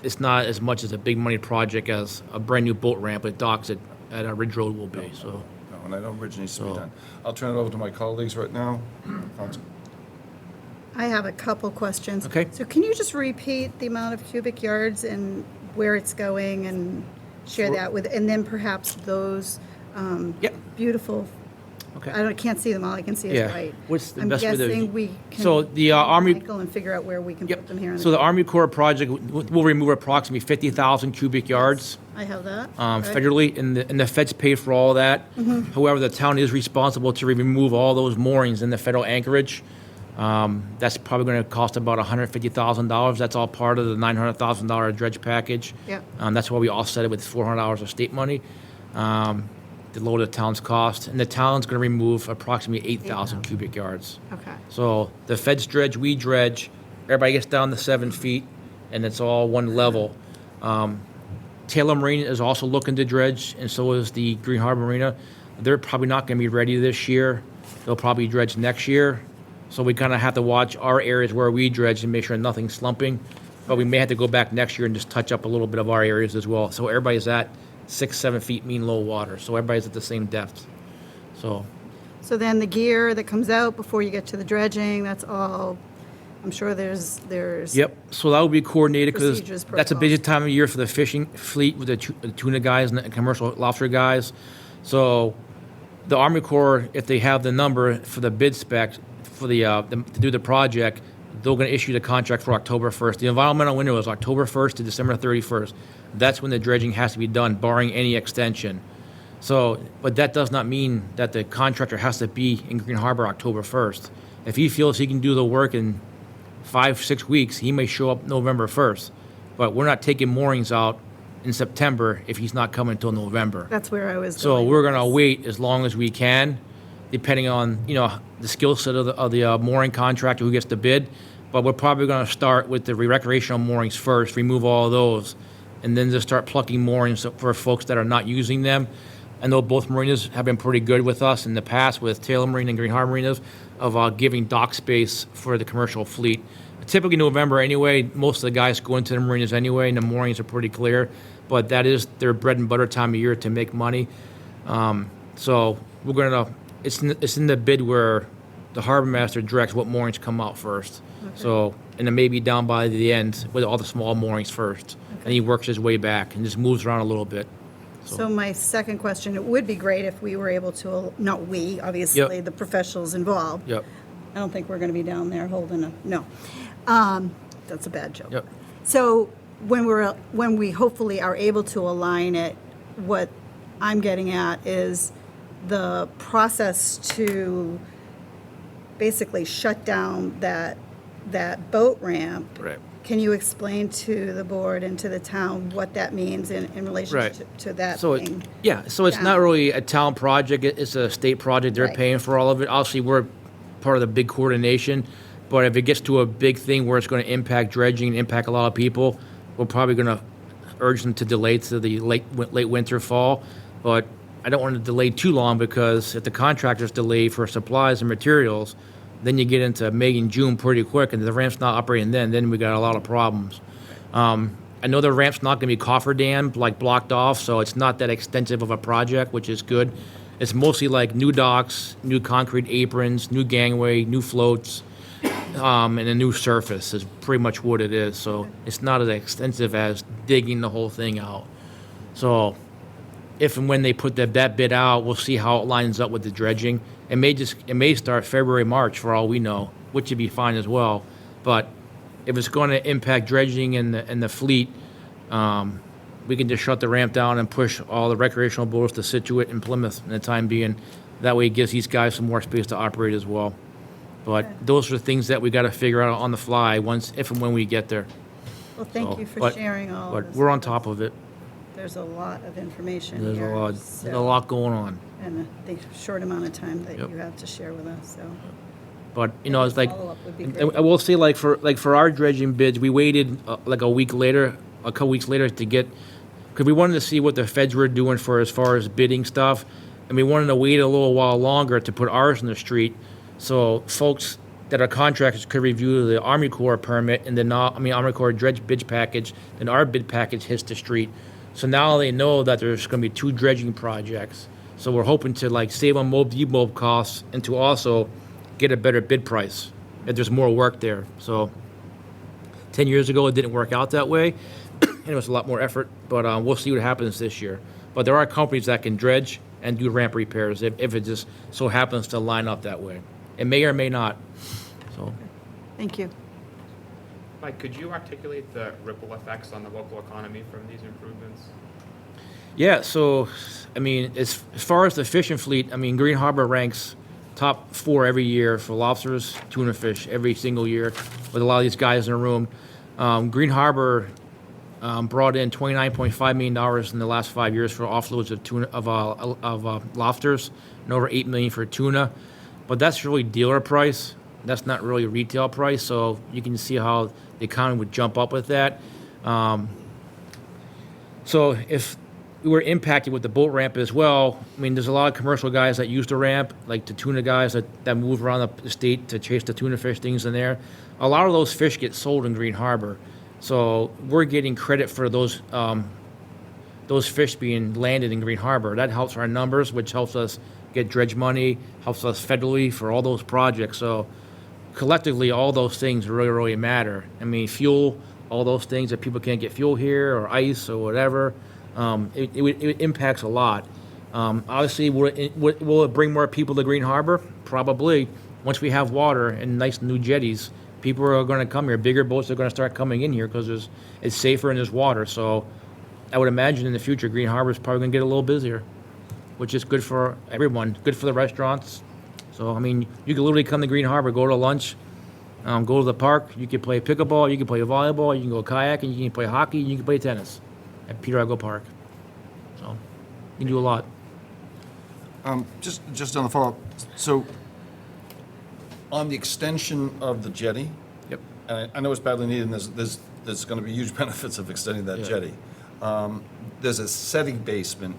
it's not as much as a big money project as a brand new boat ramp at docks at Ridge Road will be. So No, and I know Ridge needs to be So- done. I'll turn it over to my colleagues right now. I have a couple questions. Okay. So can you just repeat the amount of cubic yards and where it's going and share that with, and then perhaps those Yep. beautiful, Okay. I can't see them all, I can see Yeah. is right. What's the best way to- I'm guessing we can. So the, Army- Michael, and figure out where we can Yep. put them here. in So the Army Corps project will remove approximately 50,000 cubic yards. I have that. Okay. Federally, and the feds pay for all that. However, the town is responsible to remove all those moorings in the federal anchorage. That's probably going to cost about $150,000. That's all part of the $900,000 dredge package. Yep. That's why we offset it with $400 of state money to lower the town's cost. And the town's going to remove approximately 8,000 cubic yards. Okay. So the feds dredge, we dredge, everybody gets down to 7 feet, and it's all one level. Taylor Marine is also looking to dredge, and so is the Green Harbor Marina. They're probably not going to be ready this year. They'll probably dredge next year. So we kind of have to watch our areas where we dredge and make sure nothing's slumping. But we may have to go back next year and just touch up a little bit of our areas as well. So everybody's at 6-7 feet mean low water. So everybody's at the same depth. So So then the gear that comes out before you get to the dredging, that's all I'm sure there's. Yep, so that would be coordinated, because Procedures, that's a busy protocols. time of year for the fishing fleet with the tuna guys and the commercial lobster guys. So the Army Corps, if they have the number for the bid spec for to do the project, they're gonna issue the contract for October 1st. The environmental window is October 1st to December 31st. That's when the dredging has to be done, barring any extension. So, but that does not mean that the contractor has to be in Green Harbor October 1st. If he feels he can do the work in 5-6 weeks, he may show up November 1st. But we're not taking moorings out in September if he's not coming until November. That's where I was So going. we're gonna wait as long as we can, depending on, the skill set of the mooring contractor who gets the bid. But we're probably gonna start with the recreational moorings first, remove all of those, and then just start plucking moorings for folks that are not using them. I know both marinas have been pretty good with us in the past, with Taylor Marine and Green Harbor Marinas, of giving dock space for the commercial fleet. Typically November anyway, most of the guys go into the marinas anyway, and the moorings are pretty clear. But that is their bread and butter time of year to make money. So we're gonna, it's in the bid where the harbor master directs what moorings come out first. So, and then maybe down by the end with all the small moorings first. And he works his way back and just moves around a little bit. So my second question, it would be great if we were able to, not we, obviously, Yep. the professionals involved. Yep. I don't think we're going to be down there holding no. That's a bad joke. Yep. So when we hopefully are able to align it, what I'm getting at is the process to basically shut down that boat ramp. Right. Can you explain to the board and to the town what that means in relation Right. to that So being? so it's not down? really a town project, it's a state project, they're Right. paying for all of it. Obviously, we're part of the big coordination, but if it gets to a big thing where it's gonna impact dredging and impact a lot of people, we're probably gonna urge them to delay to the late winter, fall. But I don't want to delay too long, because if the contractors delay for supplies and materials, then you get into May and June pretty quick, and the ramp's not operating then we got a lot of problems. I know the ramp's not gonna be cofferdam, like blocked off, so it's not that extensive of a project, which is good. It's mostly like new docks, new concrete aprons, new gangway, new floats, and a new surface is pretty much what it is. So it's not as extensive as digging the whole thing out. So if and when they put that bid out, we'll see how it lines up with the dredging. It may start February, March for all we know, which would be fine as well. But if it's going to impact dredging and the fleet, we can just shut the ramp down and push all the recreational boats to Situate and Plymouth in the time being. That way it gives these guys some more space to operate as well. But those are things that we got to figure out on the fly if and when we get there. Well, thank So, you for but- sharing all of But this. we're on top of it. There's a lot of information There's here. there's a lot going on. And the short amount of time that Yep. you have to share with us, so. But, it's like, Follow-up would be and great. I will say, like for our dredging bids, we waited like a couple weeks later to get, because we wanted to see what the feds were doing for as far as bidding stuff, and we wanted to wait a little while longer to put ours in the street, so folks that are contractors could review the Army Corps permit and then Army Corps dredge bid package, then our bid package hits the street. So now they know that there's going to be 2 dredging projects. So we're hoping to save on demob costs and to also get a better bid price if there's more work there. So 10 years ago, it didn't work out that way, and it was a lot more effort, but we'll see what happens this year. But there are companies that can dredge and do ramp repairs if it just so happens to line up that way. It may or may not. So Thank you. Mike, could you articulate the ripple effects on the local economy from these improvements? yeah, so as far as the fishing fleet, Green Harbor ranks top 4 every year for lobsters, tuna fish every single year with a lot of these guys in the room. Green Harbor brought in $29.5 million in the last 5 years for offloads of tuna of lobsters, and over $8 million for tuna. But that's really dealer price. That's not really retail price. So you can see how the economy would jump up with that. So if we were impacted with the boat ramp as well, there's a lot of commercial guys that use the ramp, like the tuna guys that move around the state to chase the tuna fish things in there. A lot of those fish get sold in Green Harbor. So we're getting credit for those fish being landed in Green Harbor. That helps our numbers, which helps us get dredge money, helps us federally for all those projects. So collectively, all those things really, really matter. I mean, fuel, all those things that people can't get fuel here, or ice, or whatever, it impacts a lot. Obviously, will it bring more people to Green Harbor? Probably. Once we have water and nice new jetties, people are going to come here. Bigger boats are going to start coming in here because it's safer and there's water. So I would imagine in the future, Green Harbor is probably going to get a little busier, which is good for everyone, good for the restaurants. So, I mean, you can literally come to Green Harbor, go to lunch, go to the park. You can play pickleball, you can play volleyball, you can go kayaking, you can play hockey, you can play tennis at Peter Argo Park. So, you can do a lot. Just on the follow-up, so on the extension of the jetty, Yep. and I know it's badly needed, and there's going to be huge benefits of extending that Yeah. jetty. There's a setting basement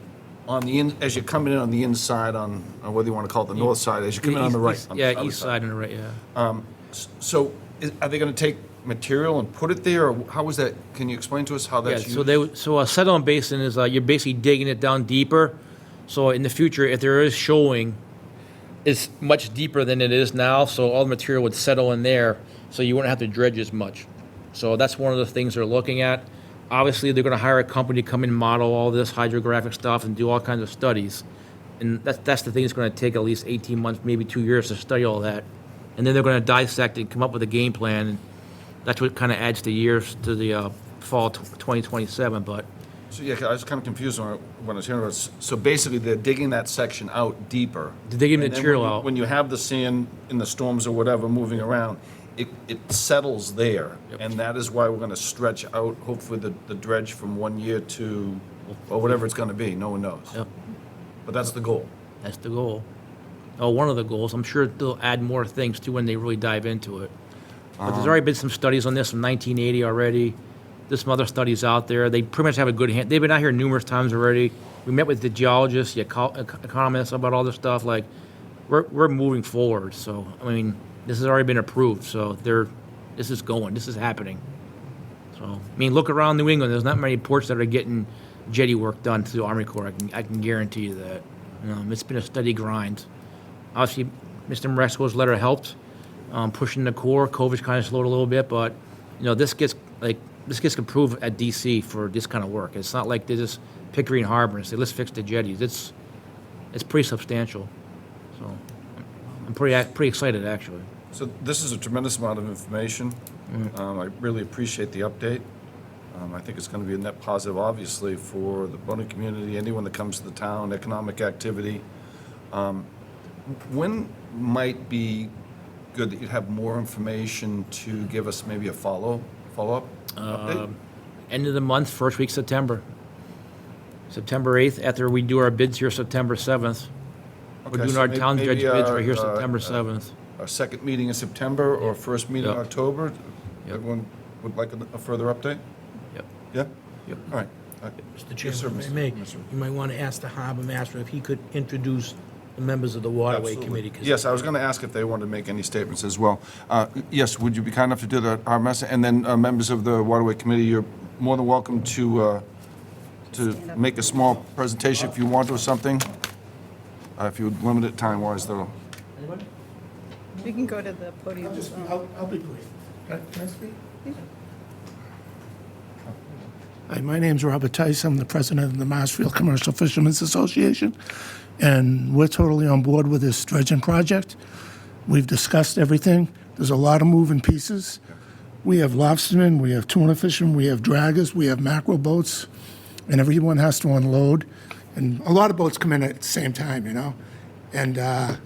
on the as you're coming in on the inside on whether you want to call it the north side, as you come in on the right. on the Yeah, other east side and the right, yeah. So are they going to take material and put it there, or how is that? Can you explain to us how Yeah, that's used? so a set-on basin is, you're basically digging it down deeper. So in the future, if there is shoaling, it's much deeper than it is now, so all the material would settle in there, so you wouldn't have to dredge as much. So that's one of the things they're looking at. Obviously, they're gonna hire a company to come and model all this hydrographic stuff and do all kinds of studies. And that's the thing that's gonna take at least 18 months, maybe 2 years to study all that. And then they're gonna dissect and come up with a game plan, and that's what kind of adds the years to the fall 2027, but So yeah, I was kind of confused when I was hearing about it. So basically, they're digging that section out deeper. They're digging And then material when you- out. When you have the sand in the storms or whatever moving around, it settles there. And that is why we're going to stretch out, hopefully, the dredge from 1 year to, or whatever it's going to be, no one knows. Yep. But that's the goal. that's the goal. Oh, one of the goals. I'm sure they'll add more things too when they really dive into it. But there's already been some studies on this from 1980 already. There's some other studies out there. They pretty much have a good hand. They've been out here numerous times already. We met with the geologists, the economists about all this stuff. Like, we're moving forward. So, I mean, this has already been approved. So this is going. This is happening. So, I mean, look around New England. There's not many ports that are getting jetty work done through the Army Corps. I can guarantee you that. It's been a steady grind. Obviously, Mr. Maresco's letter helped pushing the Corps. COVID's kind of slowed a little bit, but this gets approved at DC for this kind of work. It's not like they just pick Green Harbor and say, let's fix the jetties. It's pretty substantial. So I'm pretty excited, actually. So this is a tremendous amount of information. I really appreciate the update. I think it's going to be a net positive, obviously, for the boating community, anyone that comes to the town, economic activity. When might be good that you'd have more information to give us maybe a follow-up update? End of the month, first week September. September 8th, after we do our bids here September 7th. Okay, We're doing so our town maybe judge bids our, right here September 7th. Our second meeting in September or first meeting in Yep. October? Yep. Everyone would like a further update? Yep. Yeah? Yep. All right. Mr. Yes, sir, Chairman, if I Mr. may, Mr. you might want to ask the harbor master if he could introduce the members of the waterway Absolutely. committee. 'cause- Yes, I was going to ask if they wanted to make any statements as well. Yes, would you be kind enough to do that, Harbor Master? And then members of the Waterway Committee, you're more than welcome to make a small presentation if you want or something. If you would limit it time-wise, though. You can go to the podium as well. I'll be brief. Can I speak? Hi, my name's Robert Tice. I'm the president of the Marshfield Commercial Fishermen's Association, and we're totally on board with this dredging project. We've discussed everything. There's a lot of moving pieces. We have lobstermen, we have tuna fishermen, we have draggers, we have mackerel boats, and everyone has to unload. And a lot of boats come in at the same time, And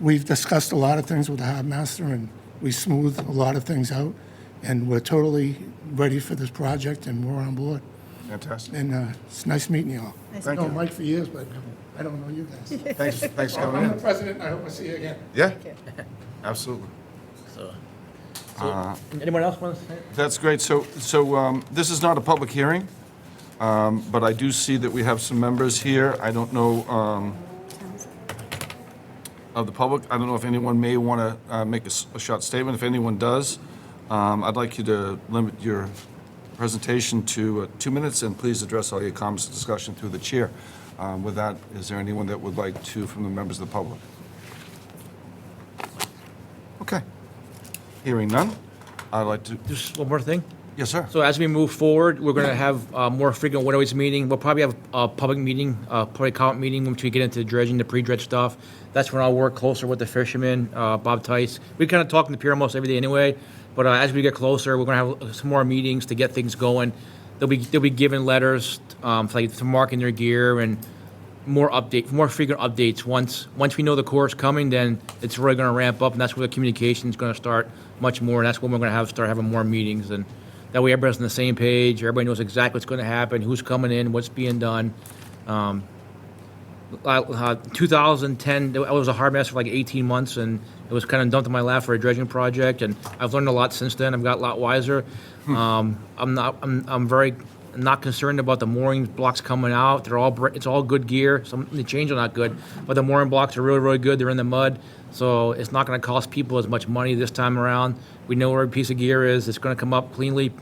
we've discussed a lot of things with the harbor master, and we smoothed a lot of things out. And we're totally ready for this project, and we're on board. Fantastic. And it's nice meeting you all. Nice Thank I've known you. Mike for years, but I don't know you guys. Thanks for coming I'm the in. president, and I hope I see you again. Yeah, absolutely. So, anyone else want to say? That's great. So this is not a public hearing, but I do see that we have some members here. I don't know of the public. I don't know if anyone may want to make a short statement. If anyone does, I'd like you to limit your presentation to 2 minutes, and please address all your comments and discussion through the chair. With that, is there anyone that would like to, from the members of the public? Okay. Hearing none, I'd like to, Just one more thing. yes, sir. So as we move forward, we're going to have more frequent waterways meeting. We'll probably have a public meeting, public comment meeting once we get into dredging, the pre-dredge stuff. That's when I'll work closer with the fishermen, Bob Tice. We kind of talk in the pier almost every day anyway, but as we get closer, we're going to have some more meetings to get things going. They'll be given letters to marking their gear and more frequent updates. Once we know the course coming, then it's really going to ramp up, and that's where the communication is going to start much more, and that's when we're going to start having more meetings, and that way everybody's on the same page, everybody knows exactly what's going to happen, who's coming in, what's being done. 2010, I was a harbor master for like 18 months, and it was kind of dumped in my lap for a dredging project, and I've learned a lot since then. I've got a lot wiser. I'm very not concerned about the mooring blocks coming out. It's all good gear. Some the chains are not good, but the mooring blocks are really, really good. They're in the mud, so it's not going to cost people as much money this time around. We know where a piece of gear is. It's going to come up cleanly,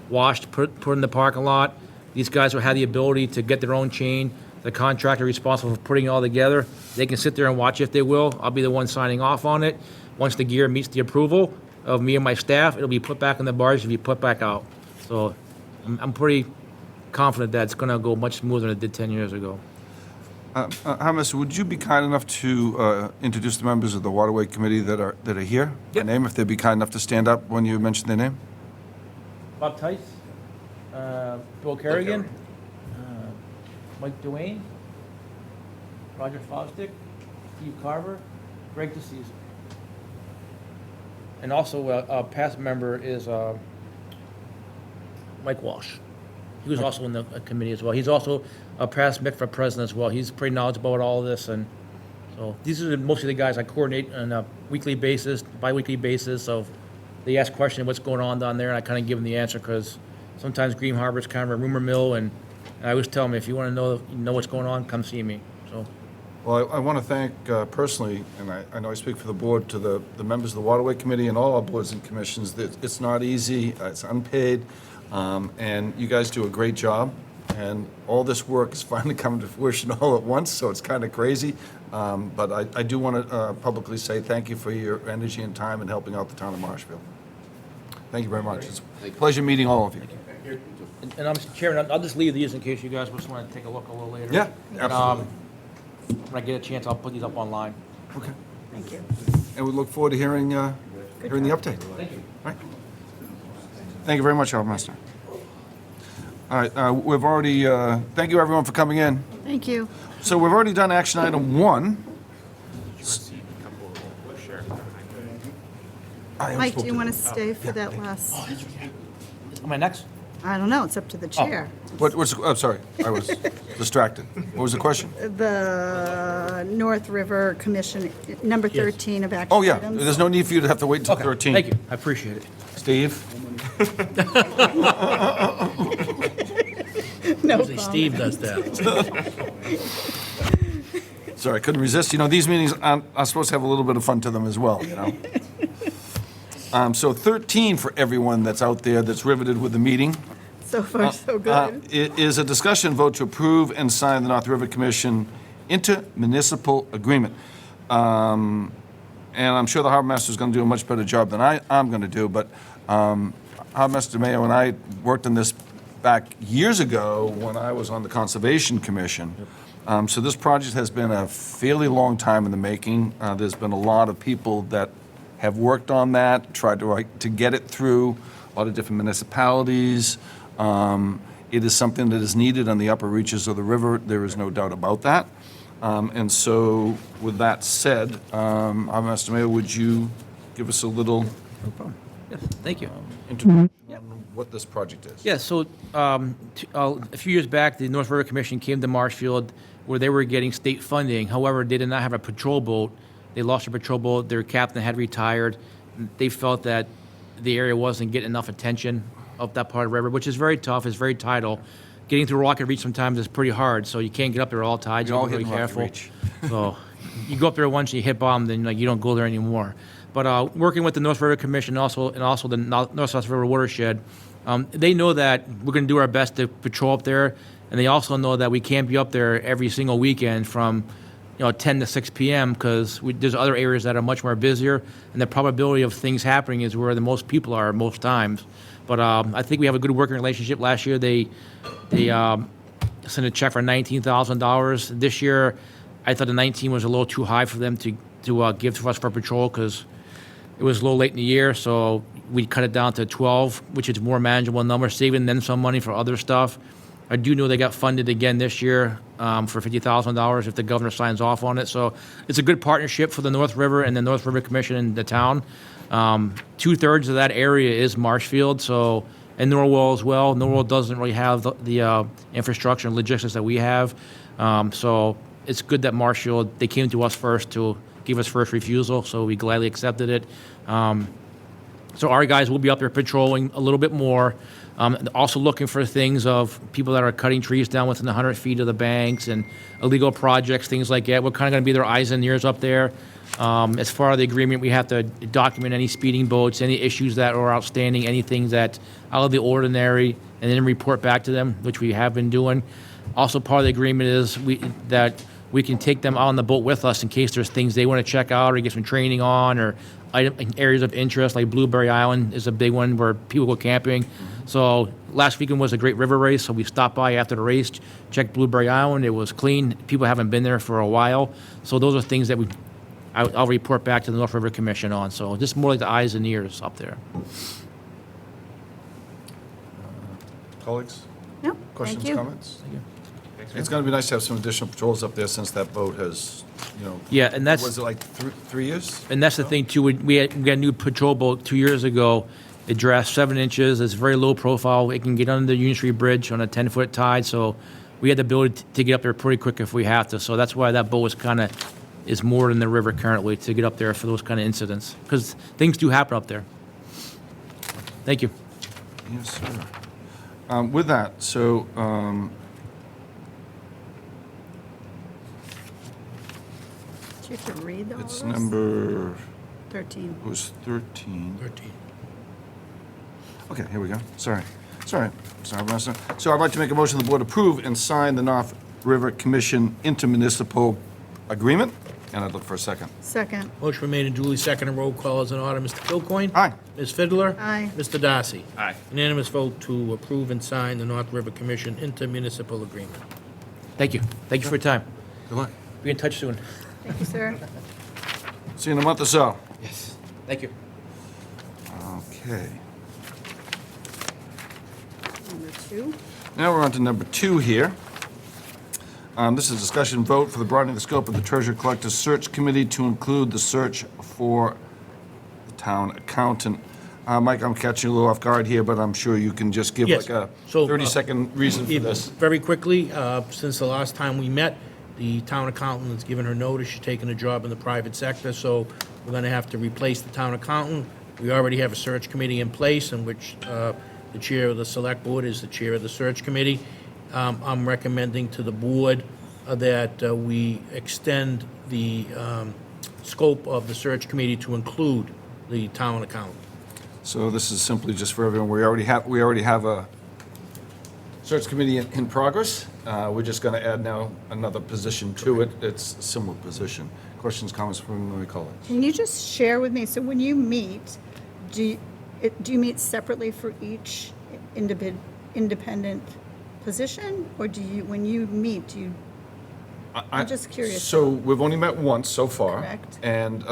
washed, put in the parking lot. These guys will have the ability to get their own chain. The contractor responsible for putting it all together. They can sit there and watch if they will. I'll be the one signing off on it. Once the gear meets the approval of me and my staff, it'll be put back in the barge and be put back out. So I'm pretty confident that it's going to go much smoother than it did 10 years ago. Harmon, would you be kind enough to introduce the members of the Waterway Committee that are here? Yep. Their name, if they'd be kind enough to stand up when you mention their name? Bob Tice, Bill Kerrigan, Mike Duane, Roger Fosdick, Steve Carver, Greg DeCesar. And also a past member is Mike Walsh. He was also in the committee as well. He's also a past MICFA president as well. He's pretty knowledgeable about all of this. And so these are mostly the guys I coordinate on a weekly basis, bi-weekly basis. So they ask questions, what's going on down there, and I kind of give them the answer because sometimes Green Harbor is kind of a rumor mill, and I always tell them, if you want to know what's going on, come see me. So, Well, I want to thank personally, and I know I speak for the board, to the members of the Waterway Committee and all our boards and commissions, that it's not easy, it's unpaid, and you guys do a great job, and all this work is finally coming to fruition all at once, so it's kind of crazy, but I do want to publicly say thank you for your energy and time in helping out the town of Marshfield. Thank you very much. It's a pleasure meeting all of you. and I'm Chairman, I'll just leave these in case you guys just want to take a look a little later. Yeah, And, absolutely. when I get a chance, I'll put these up online. Okay. Thank you. And we look forward to hearing the update. Thank you. Right. Thank you very much, Master. All right, we've already, thank you everyone for coming in. Thank you. So we've already done action item 1. Mike, do you want to stay for that last? Am I next? I don't know, it's up to the chair. I'm sorry, I was distracted. What was the question? The North River Commission, number 13 of action Oh, yeah, items. there's no need for you to have to wait until 13. Thank you. I appreciate it. Steve? No Usually problem. Steve does that. Sorry, I couldn't resist. You know, these meetings are supposed to have a little bit of fun to them as well, you know? So 13 for everyone that's out there that's riveted with the meeting. So far, so good. It is a discussion vote to approve and sign the North River Commission intermunicipal agreement. And I'm sure the Harbor Master is going to do a much better job than I'm going to do, but Harbor Master Mayo and I worked on this back years ago when I was on the Conservation Commission. So this project has been a fairly long time in the making. There's been a lot of people that have worked on that, tried to get it through, a lot of different municipalities. It is something that is needed on the upper reaches of the river. There is no doubt about that. And so with that said, Master Mayor, would you give us a little Yes, thank you. introduction on what this project is? Yeah, so a few years back, the North River Commission came to Marshfield where they were getting state funding. However, they did not have a patrol boat. They lost their patrol boat. Their captain had retired. They felt that the area wasn't getting enough attention up that part of the river, which is very tough. It's very tidal. Getting through Rocket Reach sometimes is pretty hard, so you can't get up there all tides. We You all have to be hit really Rocket careful. Reach. So you go up there once and you hit bottom, then you don't go there anymore. But working with the North River Commission and also the North-South River Watershed, they know that we're going to do our best to patrol up there, and they also know that we can't be up there every single weekend from 10 to 6 p.m. because there's other areas that are much more busier, and the probability of things happening is where the most people are most times. But I think we have a good working relationship. Last year, they sent a check for $19,000. This year, I thought the 19 was a little too high for them to give to us for patrol because it was a little late in the year, so we cut it down to 12, which is a more manageable number, saving them some money for other stuff. I do know they got funded again this year for $50,000 if the governor signs off on it. So it's a good partnership for the North River and the North River Commission and the town. 2/3 of that area is Marshfield, so, and Norwell as well. Norwell doesn't really have the infrastructure and logistics that we have. So it's good that Marshfield, they came to us first to give us first refusal, so we gladly accepted it. So our guys will be up there patrolling a little bit more. Also looking for things of people that are cutting trees down within 100 feet of the banks and illegal projects, things like that. We're kind of going to be their eyes and ears up there. As far as the agreement, we have to document any speeding boats, any issues that are outstanding, anything that out of the ordinary, and then report back to them, which we have been doing. Also, part of the agreement is that we can take them on the boat with us in case there's things they want to check out or get some training on, or areas of interest, like Blueberry Island is a big one where people go camping. So last weekend was a great river race, so we stopped by after the race, checked Blueberry Island. It was clean. People haven't been there for a while. So those are things that I'll report back to the North River Commission on. So just more like the eyes and ears up there. Colleagues? No, thank Questions, you. comments? It's going to be nice to have some additional patrols up there since that boat has, Yeah, and that's was it like 3 years? And that's the thing, too. We got a new patrol boat 2 years ago. It drafts 7 inches. It's very low profile. It can get under the Union Street Bridge on a 10-foot tide. So we had the ability to get up there pretty quick if we have to. So that's why that boat is moored in the river currently, to get up there for those kind of incidents. Because things do happen up there. Thank you. Yes, sir. With that, so Do you have to read all of it's this? number, 13. it was 13. 13. Okay, here we go. Sorry, Master. So I'd like to make a motion the board approve and sign the North River Commission intermunicipal agreement, and I'd look for a second. Second. Motion been made and duly seconded. Roll call is in order. Mr. Kilcoyne? Aye. Ms. Fiddler? Aye. Mr. Darcy? Aye. Unanimous vote to approve and sign the North River Commission intermunicipal agreement. Thank you. Thank you for your time. Good luck. Be in touch soon. Thank you, sir. See you in a month or so. Yes. Thank you. Okay. Number 2. Now we're on to number 2 here. This is discussion vote for the broadening the scope of the Treasurer Collector Search Committee to include the search for the town accountant. Mike, I'm catching you a little off guard here, but I'm sure you can just give Yes. like a So, 30-second reason for this. Very quickly, since the last time we met, the town accountant has given her notice. She's taking a job in the private sector, so we're going to have to replace the town accountant. We already have a search committee in place in which the chair of the select board is the chair of the search committee. I'm recommending to the board that we extend the scope of the search committee to include the town accountant. So this is simply just for everyone, we already have a search committee in progress. We're just going to add now another position to it. It's a similar position. Questions, comments from my colleagues? Can you just share with me, so when you meet, do you meet separately for each independent position? Or when you meet, do you, I'm just curious. So we've only met once so far. Correct. And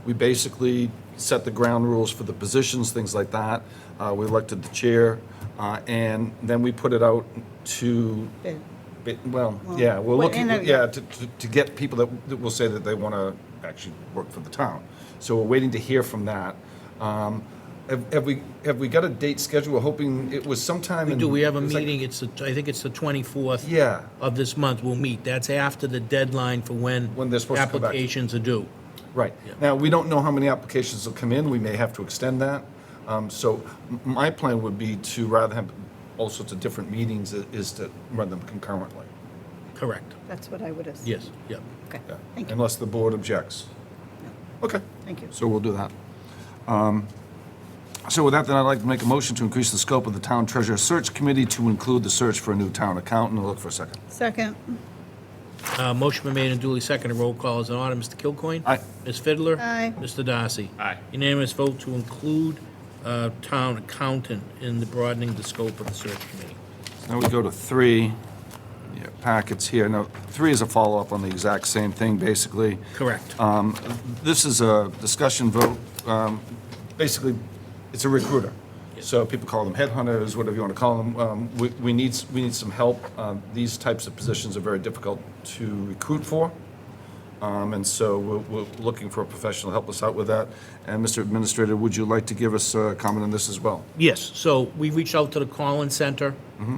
we basically set the ground rules for the positions, things like that. We elected the chair, and then we put it out to, Well, yeah, we're well, looking, and, yeah, to get people that will say that they want to actually work for the town. So we're waiting to hear from that. Have we got a date scheduled? We're hoping it was sometime in. We do, we have a it's like- meeting, I think it's the 24th Yeah. of this month we'll meet. That's after the deadline for when When they're supposed to come back. applications are due. Right. Now, we don't know how many applications will come in. We may have to extend that. So my plan would be to, rather have all sorts of different meetings, is to run them concurrently. Correct. that's what I would assume. Yes, yep. Okay, Yeah. thank you. Unless the board objects. Okay. Thank you. So we'll do that. So with that, then I'd like to make a motion to increase the scope of the Town Treasurer Search Committee to include the search for a new town accountant. I'll look for a second. Second. Motion been made and duly seconded. Roll call is in order. Mr. Kilcoyne? Aye. Ms. Fiddler? Aye. Mr. Darcy? Aye. Unanimous vote to include town accountant in the broadening the scope of the search committee. Now we go to 3, yeah, packets here. Now, 3 is a follow-up on the exact same thing, basically. Correct. This is a discussion vote. Basically, it's a recruiter. So people call them headhunters, whatever you want to call them. We need some help. These types of positions are very difficult to recruit for. And so we're looking for a professional to help us out with that. And Mr. Administrator, would you like to give us a comment on this as well? Yes, so we reached out to the Collins Center,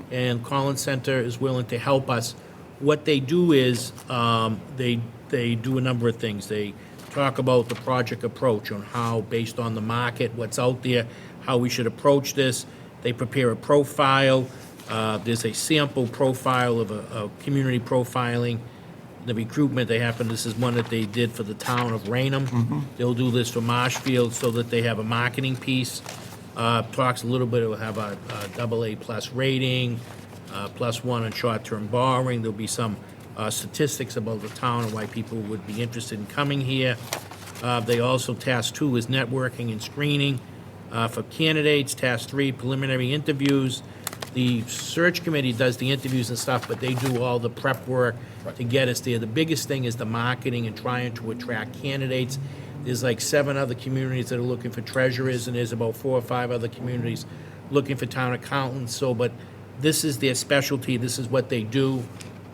and Collins Center is willing to help us. What they do is, they do a number of things. They talk about the project approach on how, based on the market, what's out there, how we should approach this. They prepare a profile. There's a sample profile of a community profiling. The recruitment this is one that they did for the town of Rainham. They'll do this for Marshfield so that they have a marketing piece. Talks a little bit, it'll have a AA plus rating, +1 on short-term borrowing. There'll be some statistics about the town and why people would be interested in coming here. They also, task 2 is networking and screening for candidates. Task 3, preliminary interviews. The search committee does the interviews and stuff, but they do all the prep work to get us there. The biggest thing is the marketing and trying to attract candidates. There's like 7 other communities that are looking for treasurers, and there's about 4 or 5 other communities looking for town accountants. So, but this is their specialty. This is what they do,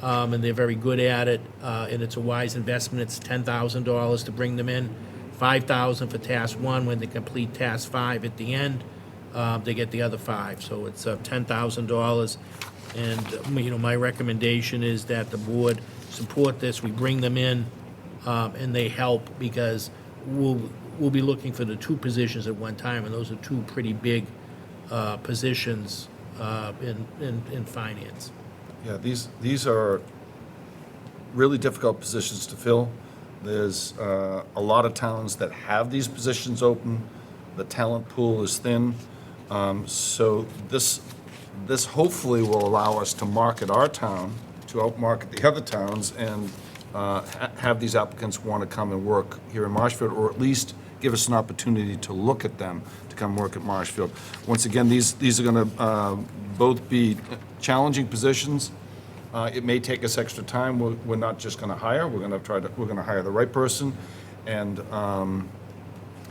and they're very good at it. And it's a wise investment. It's $10,000 to bring them in, $5,000 for task 1. When they complete task 5 at the end, they get the other 5, so it's $10,000. And my recommendation is that the board support this. We bring them in, and they help, because we'll be looking for the 2 positions at one time, and those are 2 pretty big positions in finance. Yeah, these are really difficult positions to fill. There's a lot of towns that have these positions open. The talent pool is thin. So this hopefully will allow us to market our town, to outmarket the other towns, and have these applicants want to come and work here in Marshfield, or at least give us an opportunity to look at them, to come work at Marshfield. Once again, these are going to both be challenging positions. It may take us extra time. We're not just going to hire. We're going to hire the right person, and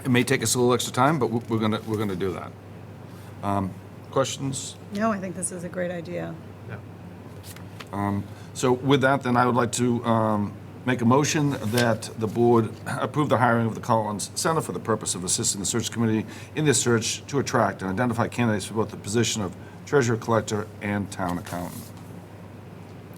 it may take us a little extra time, but we're going to do that. Questions? No, I think this is a great idea. So with that, then I would like to make a motion that the board approve the hiring of the Collins Center for the purpose of assisting the search committee in their search to attract and identify candidates for both the position of treasurer collector and town accountant.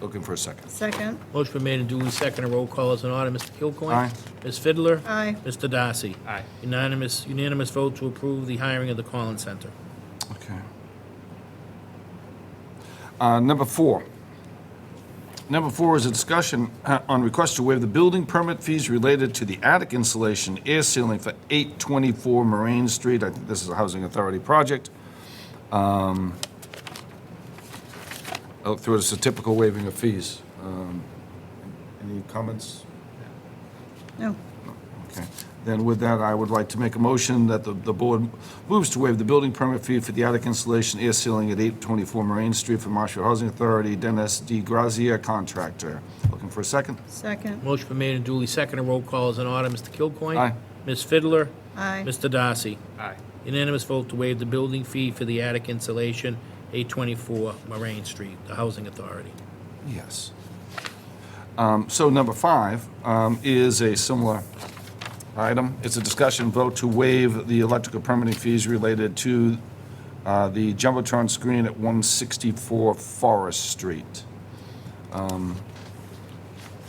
Looking for a second. Second. Motion been made and duly seconded. Roll call is in order. Mr. Kilcoyne? Aye. Ms. Fiddler? Aye. Mr. Darcy? Aye. Unanimous vote to approve the hiring of the Collins Center. Okay. Number 4. Number 4 is a discussion on request to waive the building permit fees related to the attic insulation air sealing for 824 Moraine Street. I think this is a housing authority project. I'll look through it. It's a typical waiving of fees. Any comments? No. Okay. Then with that, I would like to make a motion that the board moves to waive the building permit fee for the attic installation air sealing at 824 Moraine Street for Marshfield Housing Authority, Dennis D. Grazia, contractor. Looking for a second? Second. Motion been made and duly seconded. Roll call is in order. Mr. Kilcoyne? Aye. Ms. Fiddler? Aye. Mr. Darcy? Aye. Unanimous vote to waive the building fee for the attic insulation, 824 Moraine Street, the Housing Authority. Yes. So number 5 is a similar item. It's a discussion vote to waive the electrical permitting fees related to the Jumbotron screen at 164 Forest Street.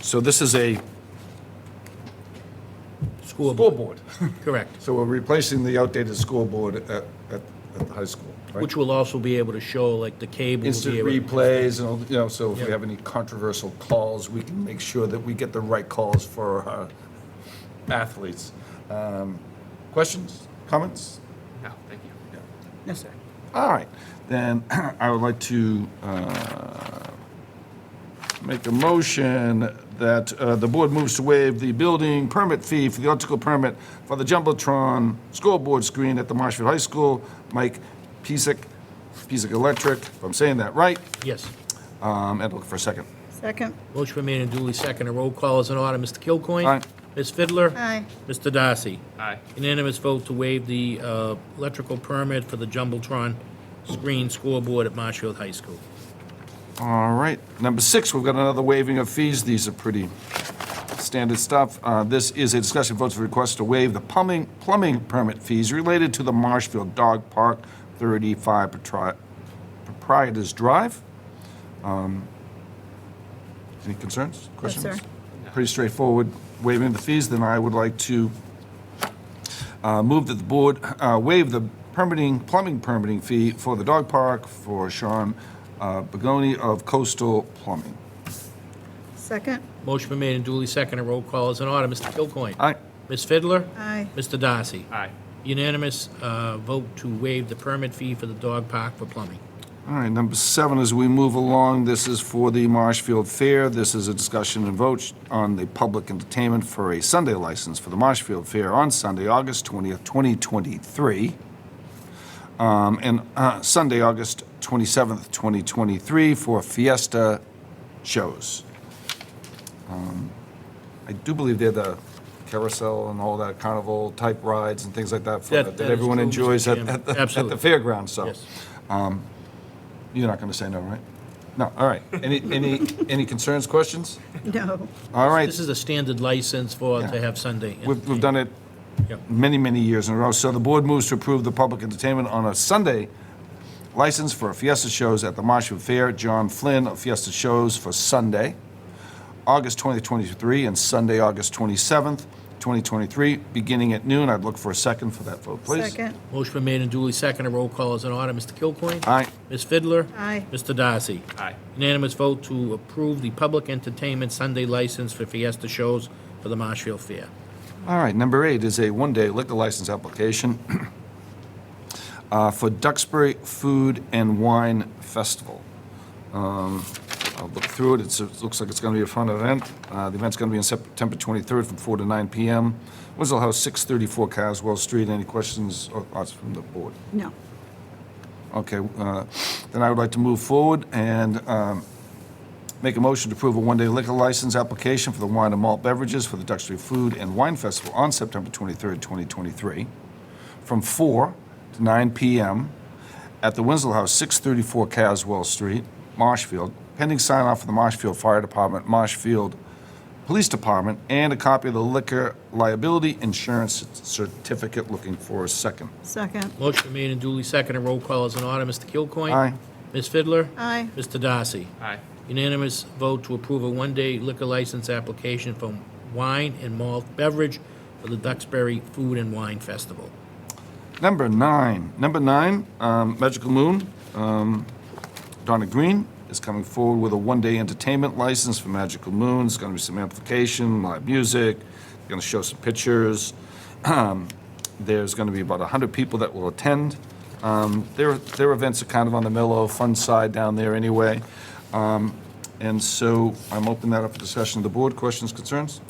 So this is a School school board. board. Correct. So we're replacing the outdated school board at the high school, right? Which will also be able to show, like, the cable. will Instant be able- replays, and, so if we Yeah. have any controversial calls, we can make sure that we get the right calls for our athletes. Questions, comments? No, thank you. No, sir. All right, then I would like to make a motion that the board moves to waive the building permit fee for the electrical permit for the Jumbotron scoreboard screen at the Marshfield High School. Mike Pisak Electric, if I'm saying that right, Yes. and look for a second. Second. Motion been made and duly seconded. A roll call is in order. Mr. Kilcoyne? Aye. Ms. Fiddler? Aye. Mr. Darcy? Aye. Unanimous vote to waive the electrical permit for the Jumbotron screen scoreboard at Marshfield High School. All right, number 6, we've got another waiving of fees. These are pretty standard stuff. This is a discussion votes for request to waive the plumbing permit fees related to the Marshfield Dog Park 35 Proprietors Drive. Any concerns, questions? sir. Pretty straightforward waiving the fees. Then I would like to move that the board waive the plumbing permitting fee for the dog park for Sean Bagoni of Coastal Plumbing. Second. Motion been made and duly seconded. Roll call is in order. Mr. Kilcoyne? Aye. Ms. Fiddler? Aye. Mr. Darcy? Aye. Unanimous vote to waive the permit fee for the dog park for plumbing. All right, number 7, as we move along, this is for the Marshfield Fair. This is a discussion and vote on the public entertainment for a Sunday license for the Marshfield Fair on Sunday, August 20th, 2023, and Sunday, August 27th, 2023, for Fiesta shows. I do believe they're the carousel and all that carnival type rides and things like that That that is everyone true, Mr. enjoys at Chairman. at the Absolutely. fairgrounds, so. Yes. You're not going to say no, right? No, all right. Any concerns, questions? No. All right, This is a standard license to have Sunday. we've done it Yep. many years in a row. So the board moves to approve the public entertainment on a Sunday license for Fiesta shows at the Marshfield Fair. John Flynn of Fiesta Shows for Sunday, August 2023, and Sunday, August 27th, 2023, beginning at noon. I'd look for a second for that vote, please. Second. Motion been made and duly seconded. Roll call is in order. Mr. Kilcoyne? Aye. Ms. Fiddler? Aye. Mr. Darcy? Aye. Unanimous vote to approve the public entertainment Sunday license for Fiesta shows for the Marshfield Fair. All right, number 8 is a one-day liquor license application for Duxbury Food and Wine Festival. I'll look through it. It looks like it's going to be a fun event. The event's going to be on September 23rd from 4 to 9 p.m. Winslow House, 634 Caswell Street. Any questions or thoughts from the board? No. Okay, then I would like to move forward and make a motion to approve a one-day liquor license application for the wine and malt beverages for the Duxbury Food and Wine Festival on September 23rd, 2023, from 4 to 9 p.m. at the Winslow House, 634 Caswell Street, Marshfield, pending sign-off from the Marshfield Fire Department, Marshfield Police Department, and a copy of the liquor liability insurance certificate. Looking for a second. Second. Motion made and duly seconded. Roll call is in order. Mr. Kilcoyne? Aye. Ms. Fiddler? Aye. Mr. Darcy? Aye. Unanimous vote to approve a one-day liquor license application for wine and malt beverage for the Duxbury Food and Wine Festival. Number 9, Magical Moon, Donna Green is coming forward with a one-day entertainment license for Magical Moon. There's going to be some amplification, live music, they're going to show some pictures. There's going to be about 100 people that will attend. Their events are kind of on the mellow, fun side down there anyway. And so I'm opening that up for discussion of the board. Questions, concerns?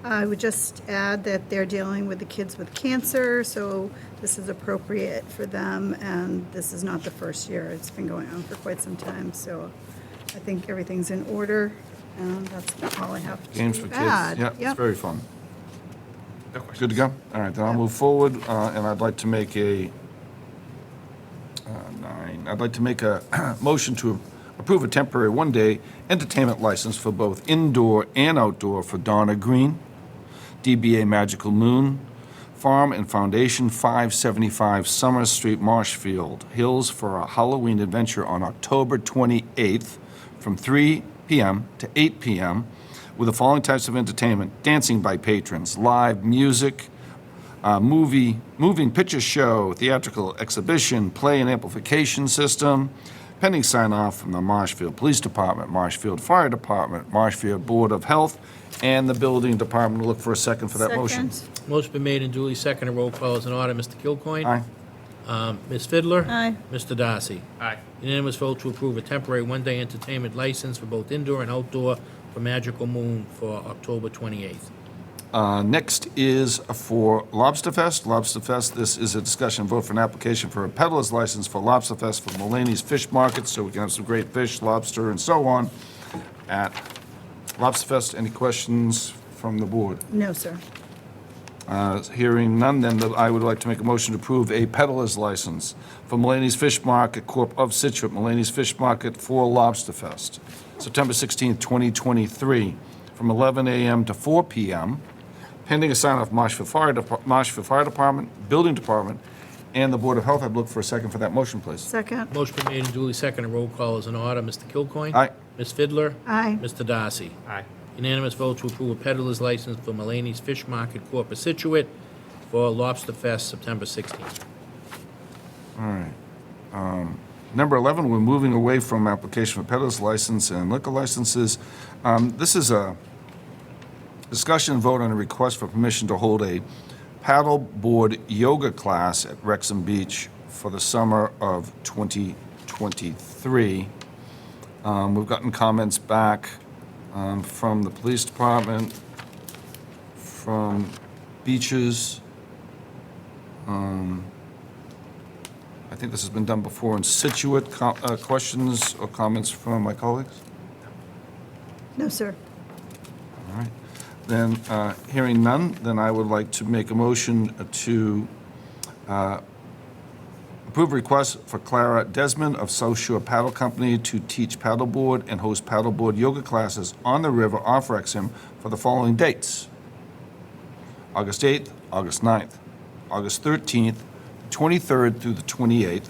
I would just add that they're dealing with the kids with cancer, so this is appropriate for them, and this is not the first year. It's been going on for quite some time, so I think everything's in order, and that's all I have to add. Games for kids. Yeah, it's Yep. very fun. No questions. Good to go? All right, then I'll move forward, and I'd like to make a, 9, I'd like to make a motion to approve a temporary one-day entertainment license for both indoor and outdoor for Donna Green, DBA Magical Moon, Farm and Foundation, 575 Summer Street, Marshfield Hills, for a Halloween adventure on October 28th from 3 p.m. to 8 p.m. with the following types of entertainment: dancing by patrons, live music, moving picture show, theatrical exhibition, play and amplification system, pending sign-off from the Marshfield Police Department, Marshfield Fire Department, Marshfield Board of Health, and the Building Department. We'll look for a second for that motion. Second. Motion been made and duly seconded. Roll call is in order. Mr. Kilcoyne? Aye. Ms. Fiddler? Aye. Mr. Darcy? Aye. Unanimous vote to approve a temporary one-day entertainment license for both indoor and outdoor for Magical Moon for October 28th. Next is for Lobster Fest. Lobster Fest, this is a discussion vote for an application for a peddler's license for Lobster Fest for Mulaney's Fish Market, so we can have some great fish, lobster, and so on at Lobster Fest. Any questions from the board? No, sir. Hearing none, then I would like to make a motion to approve a peddler's license for Mulaney's Fish Market Corp. of Situate, Mulaney's Fish Market for Lobster Fest, September 16th, 2023, from 11 a.m. to 4 p.m., pending a sign-off Marshfield Fire Department, Building Department, and the Board of Health. I'd look for a second for that motion, please. Second. Motion been made and duly seconded. Roll call is in order. Mr. Kilcoyne? Aye. Ms. Fiddler? Aye. Mr. Darcy? Aye. Unanimous vote to approve a peddler's license for Mulaney's Fish Market Corp. of Situate for Lobster Fest, September 16th. All right. Number 11, we're moving away from application for peddler's license and liquor licenses. This is a discussion and vote on a request for permission to hold a paddleboard yoga class at Wrexham Beach for the summer of 2023. We've gotten comments back from the police department, from beaches. I think this has been done before in Situate. Questions or comments from my colleagues? No, sir. All right. Then, hearing none, then I would like to make a motion to approve request for Clara Desmond of South Shore Paddle Company to teach paddleboard and host paddleboard yoga classes on the river off Wrexham for the following dates: August 8th, August 9th, August 13th, 23rd through the 28th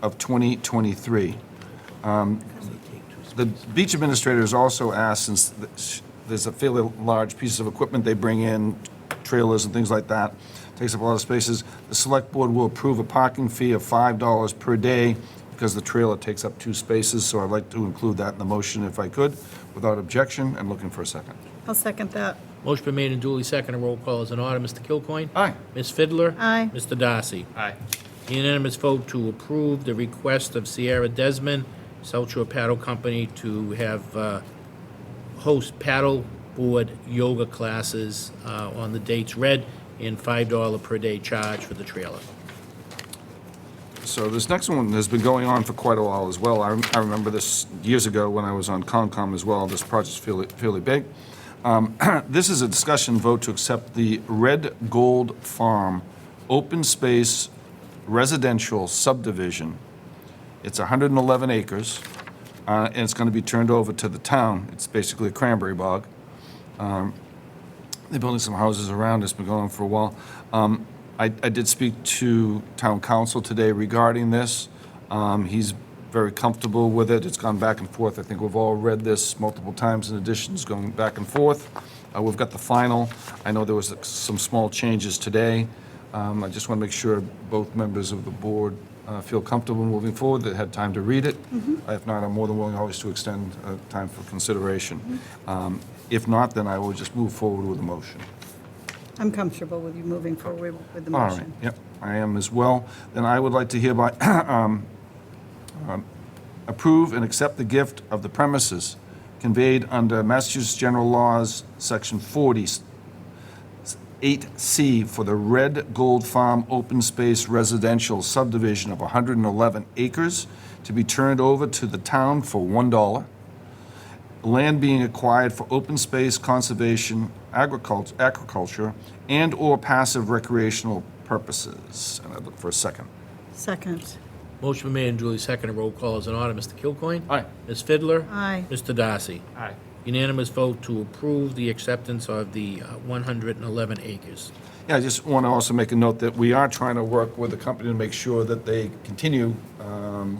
of 2023. The beach administrator has also asked, since there's a fairly large piece of equipment they bring in, trailers and things like that, takes up a lot of spaces, the select board will approve a parking fee of $5 per day because the trailer takes up 2 spaces, so I'd like to include that in the motion if I could, without objection, and looking for a second. I'll second that. Motion been made and duly seconded. Roll call is in order. Mr. Kilcoyne? Aye. Ms. Fiddler? Aye. Mr. Darcy? Aye. Unanimous vote to approve the request of Sierra Desmond, South Shore Paddle Company, to have host paddleboard yoga classes on the dates read, and $5 per day charge for the trailer. So this next one has been going on for quite a while as well. I remember this years ago when I was on Concom as well. This project's fairly big. This is a discussion vote to accept the Red Gold Farm open space residential subdivision. It's 111 acres, and it's going to be turned over to the town. It's basically a cranberry bog. They're building some houses around. It's been going on for a while. I did speak to town council today regarding this. He's very comfortable with it. It's gone back and forth. I think we've all read this multiple times in additions, going back and forth. We've got the final. I know there was some small changes today. I just want to make sure both members of the board feel comfortable moving forward, that had time to read it. If not, I'm more than willing always to extend time for consideration. If not, then I will just move forward with the motion. I'm comfortable with you moving forward with the All right, motion. yep, I am as well. Then I would like to hereby approve and accept the gift of the premises conveyed under Massachusetts General Laws, Section 40, 8C, for the Red Gold Farm open space residential subdivision of 111 acres to be turned over to the town for $1. Land being acquired for open space, conservation, agriculture, and/or passive recreational purposes. And I'd look for a second. Second. Motion been made and duly seconded. Roll call is in order. Mr. Kilcoyne? Aye. Ms. Fiddler? Aye. Mr. Darcy? Aye. Unanimous vote to approve the acceptance of the 111 acres. Yeah, I just want to also make a note that we are trying to work with the company to make sure that they continue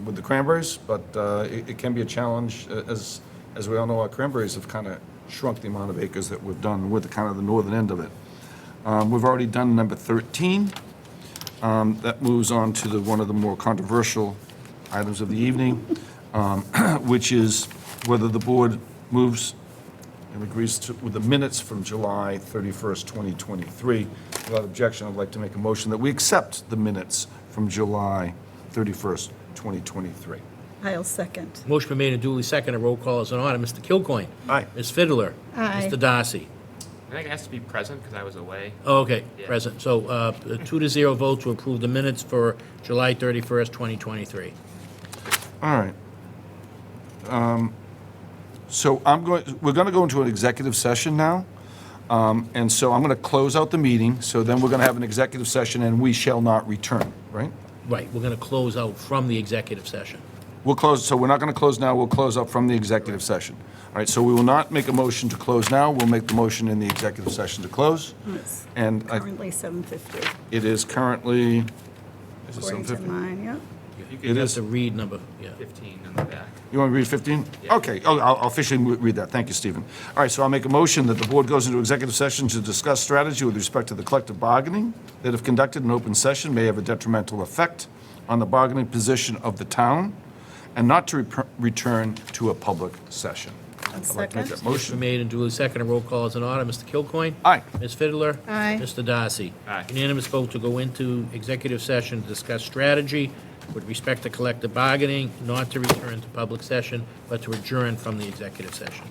with the cranberries, but it can be a challenge. As we all know, our cranberries have kind of shrunk the amount of acres that we've done with the kind of the northern end of it. We've already done number 13. That moves on to one of the more controversial items of the evening, which is whether the board moves and agrees with the minutes from July 31st, 2023. Without objection, I'd like to make a motion that we accept the minutes from July 31st, 2023. I'll second. Motion been made and duly seconded. Roll call is in order. Mr. Kilcoyne. Aye. Ms. Fiddler. Aye. Mr. Darcy. I think it has to be present because I was away. Oh, okay, Yeah. present. So, 2-0 vote to approve the minutes for July 31st, 2023. All right. So we're going to go into an executive session now. And so I'm going to close out the meeting. So then we're going to have an executive session and we shall not return, right? Right, we're going to close out from the executive session. We'll close, so we're not going to close now, we'll close up from the executive session. All right, so we will not make a motion to close now, we'll make the motion in the executive session to close. It's And currently 7:50, it is currently, is it according to 7:50? mine, yeah. You It could is. Have to read number, yeah. 15 on the back. You want me to read 15? Yeah. Okay, I'll officially read that, thank you, Stephen. All right, so I'll make a motion that the board goes into executive session to discuss strategy with respect to the collective bargaining that if conducted in open session may have a detrimental effect on the bargaining position of the town, and not to return to a public session. I'll I'd like to make second. that Motion motion. made and duly seconded. Roll call is in order. Mr. Kilcoyne. Aye. Ms. Fiddler. Aye. Mr. Darcy. Aye. Unanimous vote to go into executive session to discuss strategy with respect to collective bargaining, not to return to public session, but to adjourn from the executive session.